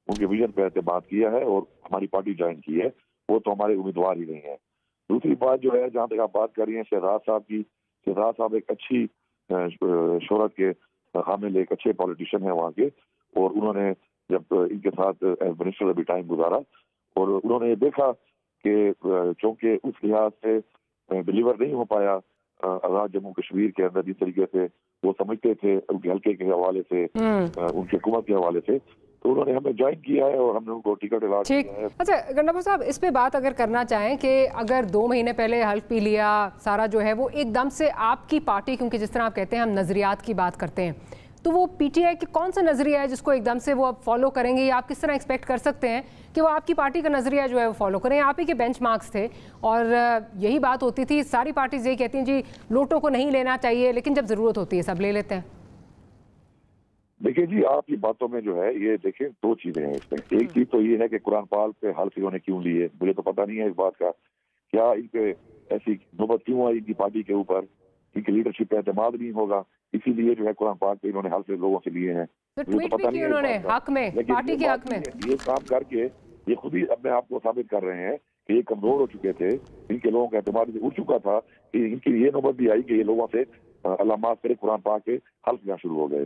उनके विजन पे एतमाद किया है और हमारी पार्टी ज्वाइन की है, वो तो हमारे उम्मीदवार ही नहीं है। दूसरी बात जो है, जहाँ तक आप बात कर रही हैं शहजाद साहब की, शहजाद साहब एक अच्छी शोहरत के हामिल एक अच्छे पॉलिटिशियन है वहाँ के, और उन्होंने जब इनके साथ एज मिनिस्टर अभी टाइम गुजारा और उन्होंने देखा कि चूँकि उस लिहाज से डिलीवर नहीं हो पाया आज़ाद जम्मू कश्मीर के अंदर जिस तरीके से वो समझते थे उनके हल्के के हवाले से, उनकी हुकूमत के हवाले से, तो उन्होंने हमें ज्वाइन किया है और हमने उनको टिकट अलॉट किया है। अच्छा गंडापुर साहब, इस पे बात अगर करना चाहें कि अगर 2 महीने पहले हल्फ पी लिया सारा जो है वो एकदम से आपकी पार्टी, क्योंकि जिस तरह आप कहते हैं हम नज़रियात की बात करते हैं, तो वो PTI की कौन सा नज़रिया है जिसको एकदम से वो अब फॉलो करेंगे, या आप किस तरह एक्सपेक्ट कर सकते हैं कि वो आपकी पार्टी का नज़रिया जो है वो फॉलो करें? आप ही के बेंचमार्क्स थे और यही बात होती थी, सारी पार्टीज यही कहती हैं जी लोटों को नहीं लेना चाहिए, लेकिन जब ज़रूरत होती है सब ले लेते हैं। देखिए जी, आपकी बातों में जो है ये देखिए 2 चीज़ें हैं इसमें। एक चीज़ तो ये है कि कुरान पाक पे हल्फ इन्होंने क्यों लिए, मुझे तो पता नहीं है इस बात का। क्या इन पे ऐसी नौबत क्यों आई इनकी पार्टी के ऊपर, इनकी लीडरशिप पे एतमाद नहीं होगा, इसीलिए जो है कुरान पाक पे इन्होंने हल्फ लोगों से लिए हैं। तो ट्वीट भी किया उन्होंने हक में, पार्टी के हक में। ये काम करके ये खुद ही अपने आप को साबित कर रहे हैं कि ये कमजोर हो चुके थे, इनके लोगों का एतमाद भी उड़ चुका था कि इनकी ये नौबत भी आई कि ये लोगों से अल्लाह माफ करे कुरान पाक के हल्फ लेना शुरू हो गए।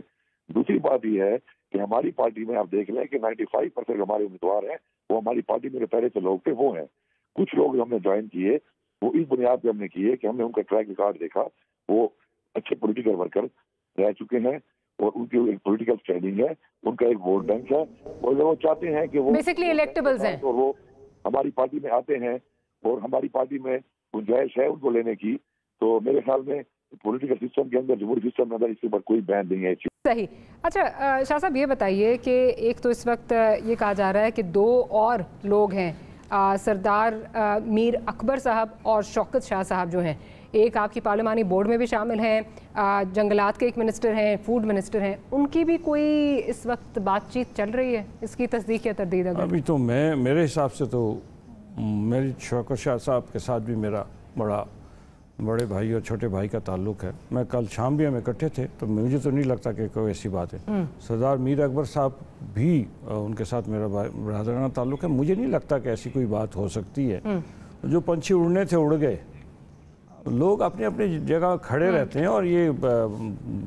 दूसरी बात ये है कि हमारी पार्टी में आप देख लें कि 95% हमारे उम्मीदवार हैं वो हमारी पार्टी में जो पहले से लोग थे वो हैं। कुछ लोग जो हमने ज्वाइन किए वो इस बुनियाद पर हमने किए कि हमने उनका ट्रैक रिकॉर्ड देखा, वो अच्छे पॉलिटिकल वर्कर रह चुके हैं और उनकी एक पॉलिटिकल स्टैंडिंग है, उनका एक वोट बैंक है और वो चाहते हैं कि वो बेसिकली इलेक्टेबल्स हैं और वो हमारी पार्टी में आते हैं और हमारी पार्टी में गुंजाइश है उनको लेने की। तो मेरे ख्याल में पॉलिटिकल सिस्टम के अंदर, जमहूरी सिस्टम के अंदर इसके ऊपर कोई बैन नहीं है। सही। अच्छा शाह साहब ये बताइए कि एक तो इस वक्त ये कहा जा रहा है कि दो और लोग हैं, सरदार मीर अकबर साहब और शौकत शाह साहब जो हैं, एक आपकी पार्लिमानी बोर्ड में भी शामिल हैं, जंगलात के एक मिनिस्टर हैं, फूड मिनिस्टर हैं, उनकी भी कोई इस वक्त बातचीत चल रही है, इसकी तस्दीक या तरदीद? अभी तो मेरे हिसाब से तो मेरी शौकत शाह साहब के साथ भी मेरा बड़े भाई और छोटे भाई का ताल्लुक़ है। मैं कल शाम भी हम इकट्ठे थे तो मुझे तो नहीं लगता कि कोई ऐसी बात है। सरदार मीर अकबर साहब भी उनके साथ मेरा बरादराना ताल्लुक़ है, मुझे नहीं लगता कि ऐसी कोई बात हो सकती है। जो पंछी उड़ने थे उड़ गए, लोग अपनी अपनी जगह खड़े रहते हैं और ये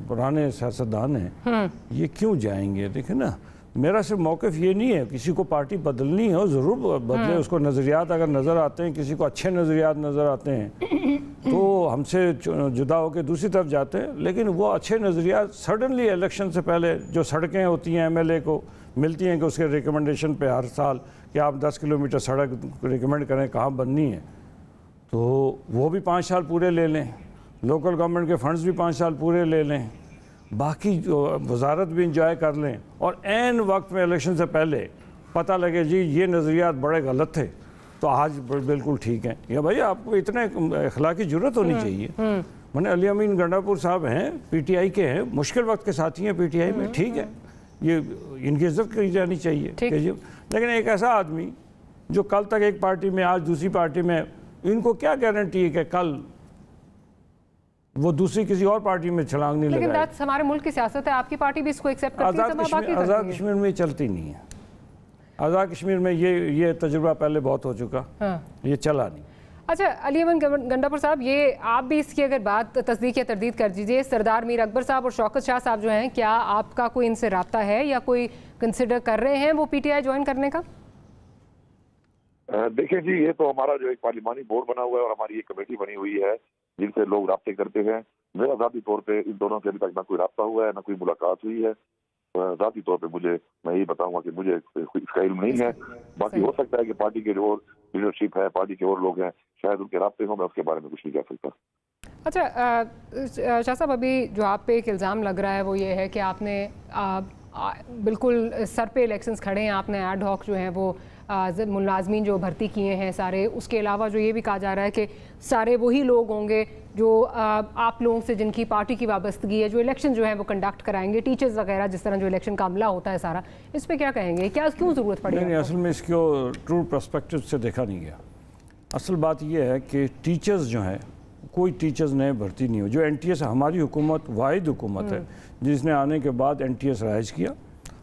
पुराने सियासतदान हैं, ये क्यों जाएंगे? देखें ना, मेरा सिर्फ मौक़िफ़ ये नहीं है किसी को पार्टी बदलनी हो ज़रूर बदले, उसको नज़रियात अगर नज़र आते हैं, किसी को अच्छे नज़रियात नज़र आते हैं तो हमसे जुदा होकर दूसरी तरफ जाते हैं, लेकिन वो अच्छे नज़रियात सडनली इलेक्शन से पहले जो सड़कें होती हैं MLA को मिलती हैं कि उसके रिकमेंडेशन पे हर साल कि आप 10 किलोमीटर सड़क रिकमेंड करें कहाँ बननी है, तो वो भी 5 साल पूरे ले लें, लोकल गवर्नमेंट के फंड्स भी 5 साल पूरे ले लें, बाकी जो वजारत भी इंजॉय कर लें और ऐन वक्त में इलेक्शन से पहले पता लगे जी ये नज़रियात बड़े गलत थे तो आज बिल्कुल ठीक हैं। या भाई आपको इतने अखलाकी जरूरत होनी चाहिए। मैंने अली अमीन गंडापुर साहब हैं, PTI के हैं, मुश्किल वक्त के साथी हैं PTI में, ठीक है, ये इनकी इज्जत की जानी चाहिए। लेकिन एक ऐसा आदमी जो कल तक एक पार्टी में आज दूसरी पार्टी में, इनको क्या गारंटी है कि कल वो दूसरी किसी और पार्टी में छलांग नहीं लगाएगी? लेकिन हमारे मुल्क की सियासत है, आपकी पार्टी भी इसको एक्सेप्ट करती है। आज़ाद कश्मीर में चलती नहीं है। आज़ाद कश्मीर में ये तजुर्बा पहले बहुत हो चुका, ये चला नहीं। अच्छा अली अमीन गंडापुर साहब, ये आप भी इसकी अगर बात तस्दीक या तरदीद कर दीजिए, सरदार मीर अकबर साहब और शौकत शाह साहब जो हैं, क्या आपका कोई इनसे रब्ता है या कोई कंसिडर कर रहे हैं वो PTI ज्वाइन करने का? देखिए जी, ये तो हमारा जो एक पार्लिमानी बोर्ड बना हुआ है और हमारी एक कमेटी बनी हुई है जिनसे लोग राब्ते करते हैं। मेरा ज़ाती तौर पे इन दोनों से अभी तक ना कोई राब्ता हुआ है ना कोई मुलाकात हुई है। ज़ाती तौर पे मैं यही बताऊंगा कि मुझे इसका इल्म नहीं है। बाकी हो सकता है कि पार्टी के जो लीडरशिप है, पार्टी के और लोग हैं, शायद उनके राब्ते हों, मैं उसके बारे में कुछ नहीं कह सकता। अच्छा शाह साहब, अभी जो आप पे एक इल्ज़ाम लग रहा है वो ये है कि आपने बिल्कुल सर पे इलेक्शंस खड़े हैं, आपने एड हॉक जो है वो मुलाजमीन जो भर्ती किए हैं सारे, उसके अलावा जो ये भी कहा जा रहा है कि सारे वही लोग होंगे जो आप लोगों से जिनकी पार्टी की वाबस्तगी है, जो इलेक्शन जो है वो कंडक्ट कराएंगे, टीचर्स वगैरह, जिस तरह जो इलेक्शन का अमला होता है सारा, इस पर क्या कहेंगे? क्या क्यों ज़रूरत पड़ी? नहीं, असल में इसको ट्रू पर्सपेक्टिव से देखा नहीं गया। असल बात यह है कि टीचर्स जो हैं, कोई टीचर्स नए भर्ती नहीं हो। जो NTS हमारी हुकूमत वाहिद हुकूमत है जिसने आने के बाद NTS राइज किया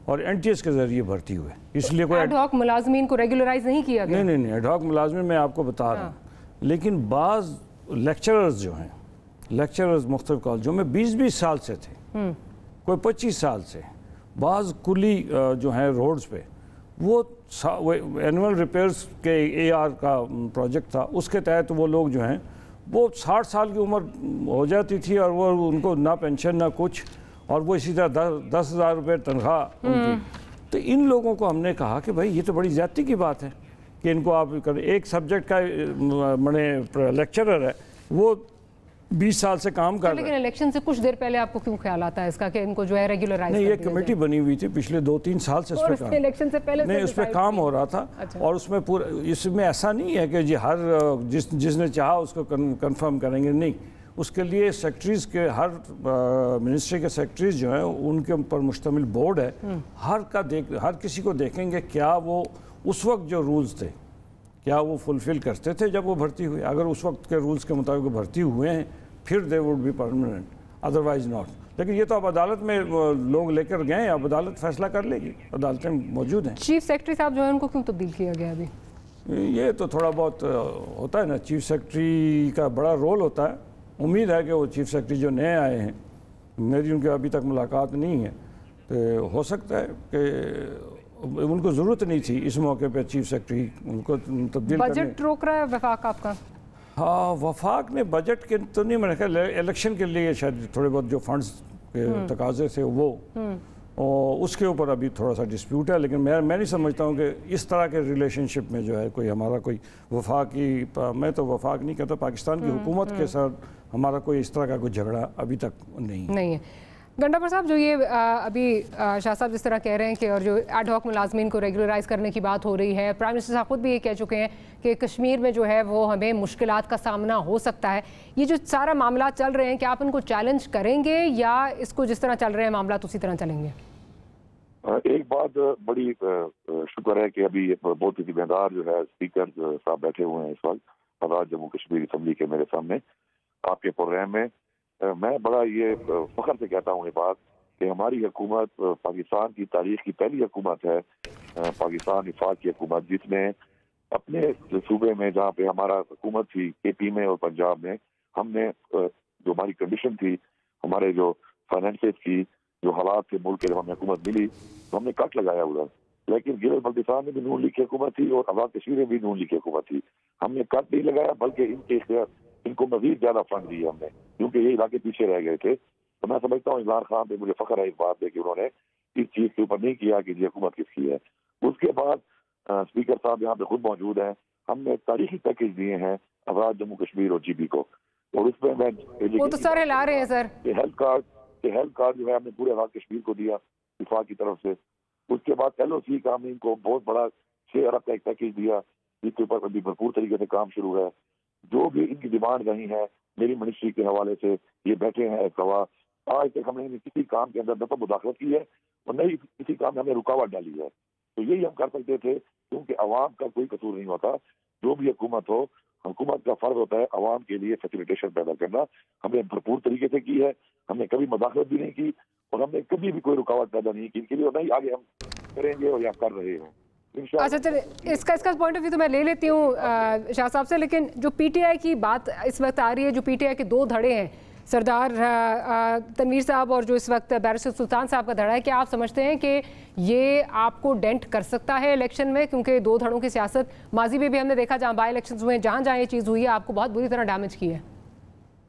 और NTS के जरिए भर्ती हुए, इसलिए कोई एड हॉक मुलाजमीन को रेगुलराइज नहीं किया गया। नहीं, एड हॉक मुलाजमीन मैं आपको बता रहा हूँ, लेकिन बाज़ लेक्चरर्स जो हैं, लेक्चरर्स मुख्तलिफ कॉलेजों में 20-20 साल से थे, कोई 25 साल से, बाज़ कुली जो हैं रोड्स पे, वो एनुअल रिपेयर्स के AR का प्रोजेक्ट था, उसके तहत वो लोग जो हैं वो 60 साल की उम्र हो जाती थी और वो उनको ना पेंशन ना कुछ, और वो इसी तरह 10,000 रुपये तनख्वाह उनकी। तो इन लोगों को हमने कहा कि भाई ये तो बड़ी ज़्यादती की बात है कि इनको आप करें। एक सब्जेक्ट का बड़े लेक्चरर है, वो 20 साल से काम कर रहा है। लेकिन इलेक्शन से कुछ देर पहले आपको क्यों ख्याल आता है इसका कि इनको जो है रेगुलराइज? नहीं, ये कमेटी बनी हुई थी पिछले 2-3 साल से, इलेक्शन से पहले नहीं उस पर काम हो रहा था। और उसमें पूरा, इसमें ऐसा नहीं है कि जी हर जिसने चाहा उसको कंफर्म करेंगे, नहीं, उसके लिए सेक्रेटरीज के हर मिनिस्ट्री के सेक्रेटरीज जो हैं उनके ऊपर मुश्तमिल बोर्ड है, हर किसी को देखेंगे क्या वो उस वक्त जो रूल्स थे क्या वो फुलफिल करते थे जब वो भर्ती हुए। अगर उस वक्त के रूल्स के मुताबिक भर्ती हुए हैं फिर they would be permanent, otherwise not. लेकिन ये तो अब अदालत में लोग लेकर गए, अब अदालत फैसला कर लेगी, अदालतें मौजूद हैं। चीफ सेक्रेटरी साहब जो है उनको क्यों तब्दील किया गया अभी? ये तो थोड़ा बहुत होता है ना, चीफ सेक्रेटरी का बड़ा रोल होता है। उम्मीद है कि वो चीफ सेक्रेटरी जो नए आए हैं, मेरी उनके अभी तक मुलाकात नहीं है, तो हो सकता है कि उनको ज़रूरत नहीं थी इस मौके पे चीफ सेक्रेटरी उनको तब्दील करने। बजट रोक रहा है वफाक आपका? हाँ, वफाक ने बजट के तो नहीं, मैंने ख्याल इलेक्शन के लिए शायद थोड़े बहुत जो फंड्स के तकाजे थे वो, और उसके ऊपर अभी थोड़ा सा डिस्प्यूट है। लेकिन मैं नहीं समझता हूँ कि इस तरह के रिलेशनशिप में जो है कोई हमारा कोई वफाकी, मैं तो वफाक नहीं कहता, पाकिस्तान की हुकूमत के साथ हमारा कोई इस तरह का कोई झगड़ा अभी तक नहीं है। गंडापुर साहब, जो ये अभी शाह साहब जिस तरह कह रहे हैं कि और जो एड हॉक मुलाजमीन को रेगुलराइज करने की बात हो रही है, प्राइम मिनिस्टर साहब खुद भी ये कह चुके हैं कि कश्मीर में जो है वो हमें मुश्किलात का सामना हो सकता है। ये जो सारा मामला चल रहे हैं, क्या आप इनको चैलेंज करेंगे या इसको जिस तरह चल रहे हैं मामला उसी तरह चलेंगे? एक बात बड़ी शुक्र है कि अभी बहुत ही जिम्मेदार जो है स्पीकर साहब बैठे हुए हैं इस वक्त आज़ाद जम्मू कश्मीर असम्बली के मेरे सामने आपके प्रोग्राम में। मैं बड़ा ये फख्र से कहता हूँ ये बात कि हमारी हुकूमत पाकिस्तान की तारीख की पहली हुकूमत है, पाकिस्तान वफाक की हुकूमत, जिसने अपने सूबे में जहाँ पे हमारा हुकूमत थी AP में और पंजाब में, हमने जो हमारी कंडीशन थी, हमारे जो फाइनेंसेस की जो हालात थे मुल्क के, जब हमें हुकूमत मिली तो हमने कट लगाया उधर। लेकिन गिलगित बल्तिस्तान में भी नून लीग की हुकूमत थी और आज़ाद कश्मीर में भी नून लीग की हुकूमत थी। हमने कट नहीं लगाया बल्कि इनको मजीद ज्यादा फंड दिए हमने, क्योंकि ये इलाके पीछे रह गए थे। तो मैं समझता हूँ इमरान खान पे मुझे फख्र है इस बात पे कि उन्होंने इस चीज के ऊपर नहीं किया कि ये हुकूमत किसकी है। उसके बाद स्पीकर साहब यहाँ पे खुद मौजूद हैं, हमने तारीखी पैकेज दिए हैं आज़ाद जम्मू कश्मीर और GB को, और उसमें मैं वो तो सर हिला रहे हैं सर, हेल्थ कार्ड जो है हमने पूरे आज़ाद कश्मीर को दिया वफाक की तरफ से। उसके बाद LOC का हमने इनको बहुत बड़ा 6 अरब का एक पैकेज दिया, जिसके ऊपर अभी भरपूर तरीके से काम शुरू है। जो भी इनकी डिमांड रही है मेरी मिनिस्ट्री के हवाले से, ये बैठे हैं गवाह, आज तक हमने किसी काम के अंदर न तो मुदाखलत की है और न ही किसी काम में हमने रुकावट डाली है। तो यही हम कर सकते थे, क्योंकि अवाम का कोई कसूर नहीं होता। जो भी हुकूमत हो, हुकूमत का फर्ज होता है अवाम के लिए फैसिलिटेशन पैदा करना। हमने भरपूर तरीके से की है, हमने कभी मुदाखलत भी नहीं की और हमने कभी भी कोई रुकावट पैदा नहीं की इनके लिए, और नहीं आगे हम करेंगे और या कर रहे हैं। अच्छा चलिए, इसका पॉइंट ऑफ व्यू तो मैं ले लेती हूँ शाह साहब से, लेकिन जो PTI की बात इस वक्त आ रही है, जो PTI के 2 धड़े हैं, सरदार तनवीर साहब और जो इस वक्त बैरिस्टर सुल्तान साहब का धड़ा है, क्या आप समझते हैं कि ये आपको डेंट कर सकता है इलेक्शन में? क्योंकि 2 धड़ों की सियासत माजी में भी हमने देखा, जहाँ बाई इलेक्शन हुए, जहाँ जहाँ ये चीज़ हुई है, आपको बहुत बुरी तरह डैमेज की है।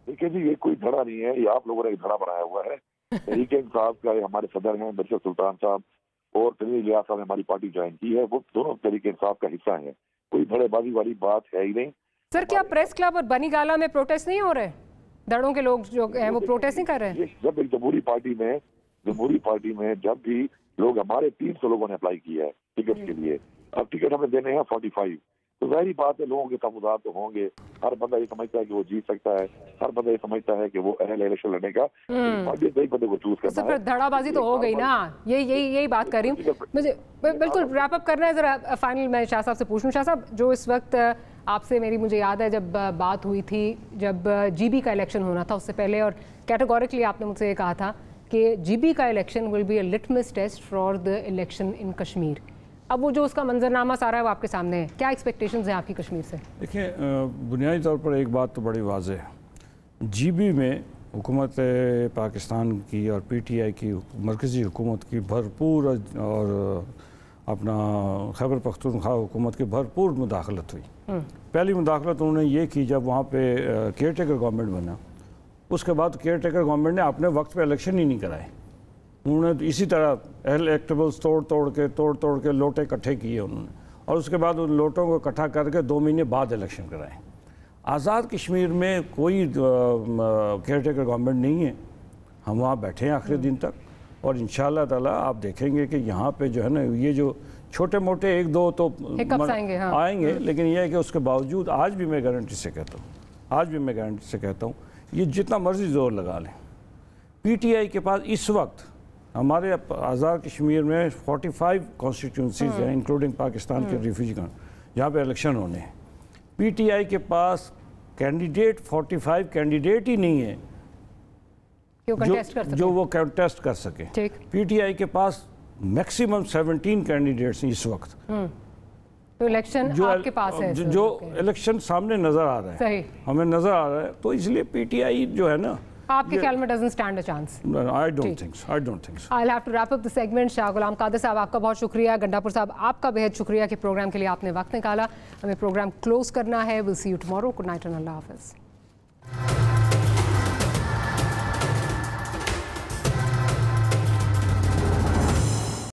देखिए जी, ये कोई धड़ा नहीं है, ये आप लोगों ने एक धड़ा बनाया हुआ है। तहरीक इंसाफ का हमारे सदर हैं बैरिस्टर सुल्तान साहब और तनवीर इलियास साहब ने हमारी पार्टी ज्वाइन की है, वो दोनों तहरीक इंसाफ का हिस्सा हैं। कोई धड़ेबाजी वाली बात है ही नहीं। सर, क्या प्रेस क्लब और बनी गाला में प्रोटेस्ट नहीं हो रहे? धड़ों के लोग जो हैं वो प्रोटेस्ट नहीं कर रहे हैं? जब एक जमहूरी पार्टी में जब भी लोग, हमारे 300 लोगों ने अप्लाई किया है टिकट के लिए, अब टिकट हमें देने हैं 45, तो जाहिर बात है लोगों के तमुदात तो होंगे। हर बंदा ये समझता है कि वो जीत सकता है, हर बंदा ये समझता है कि वो अहल इलेक्शन लड़ने का, एक बंदे को चूज करना है। धड़ाबाजी तो हो गई ना, यही बात कर रही हूँ। मुझे बिल्कुल रैप अप करना है। जरा फाइनल मैं शाह साहब से पूछूं। शाह साहब, जो इस वक्त आपसे मेरी मुझे याद है जब बात हुई थी, जब GB का इलेक्शन होना था उससे पहले, और कैटेगोरिकली आपने मुझसे ये कहा था कि GB का election will be a litmus test for the election in Kashmir. अब वो जो उसका मंजरनामा सारा है वो आपके सामने है, क्या एक्सपेक्टेशंस हैं आपकी कश्मीर से? देखिए, बुनियादी तौर पर एक बात तो बड़ी वाज़ेह है, GB में हुकूमत पाकिस्तान की और PTI की मरकज़ी हुकूमत की भरपूर और अपना खैबर पख्तूनख्वा हुकूमत की भरपूर मुदाखलत हुई। पहली मुदाखलत उन्होंने ये की जब वहाँ पे केयर टेकर गवर्नमेंट बना, उसके बाद केयर टेकर गवर्नमेंट ने अपने वक्त पे इलेक्शन ही नहीं कराए। उन्होंने तो इसी तरह इलेक्टेबल्स तोड़ के लोटे इकट्ठे किए उन्होंने, और उसके बाद उन लोटों को इकट्ठा करके 2 महीने बाद इलेक्शन कराए। आज़ाद कश्मीर में कोई केयर टेकर गवर्नमेंट नहीं है, हम वहाँ बैठे हैं आखिरी दिन तक, और इंशाअल्लाह ताला आप देखेंगे कि यहाँ पे जो है ना, ये जो छोटे मोटे 1-2 तो आएंगे, लेकिन यह है कि उसके बावजूद आज भी मैं गारंटी से कहता हूँ, ये जितना मर्जी जोर लगा लें, PTI के पास इस वक्त हमारे आज़ाद कश्मीर में 45 कॉन्स्टिट्यूंसीज हैं, इंक्लूडिंग पाकिस्तान के रिफ्यूजी का, जहाँ पे इलेक्शन होने हैं। PTI के पास कैंडिडेट 45 कैंडिडेट ही नहीं है जो वो कंटेस्ट कर सके। PTI के पास मैक्सिमम 17 कैंडिडेट्स हैं इस वक्त। तो इलेक्शन आपके पास है, जो इलेक्शन सामने नजर आ रहा है, सही हमें नजर आ रहा है, तो इसलिए पीटीआई जो है ना, आपके ख्याल में doesn't stand a chance? I don't think so. I'll have to wrap up the segment. Shah Ghulam Qadir साहब आपका बहुत शुक्रिया, गंडापुर साहब आपका बेहद शुक्रिया कि प्रोग्राम के लिए आपने वक्त निकाला. हमें प्रोग्राम क्लोज करना है. We'll see you tomorrow. Good night and Allah Hafiz.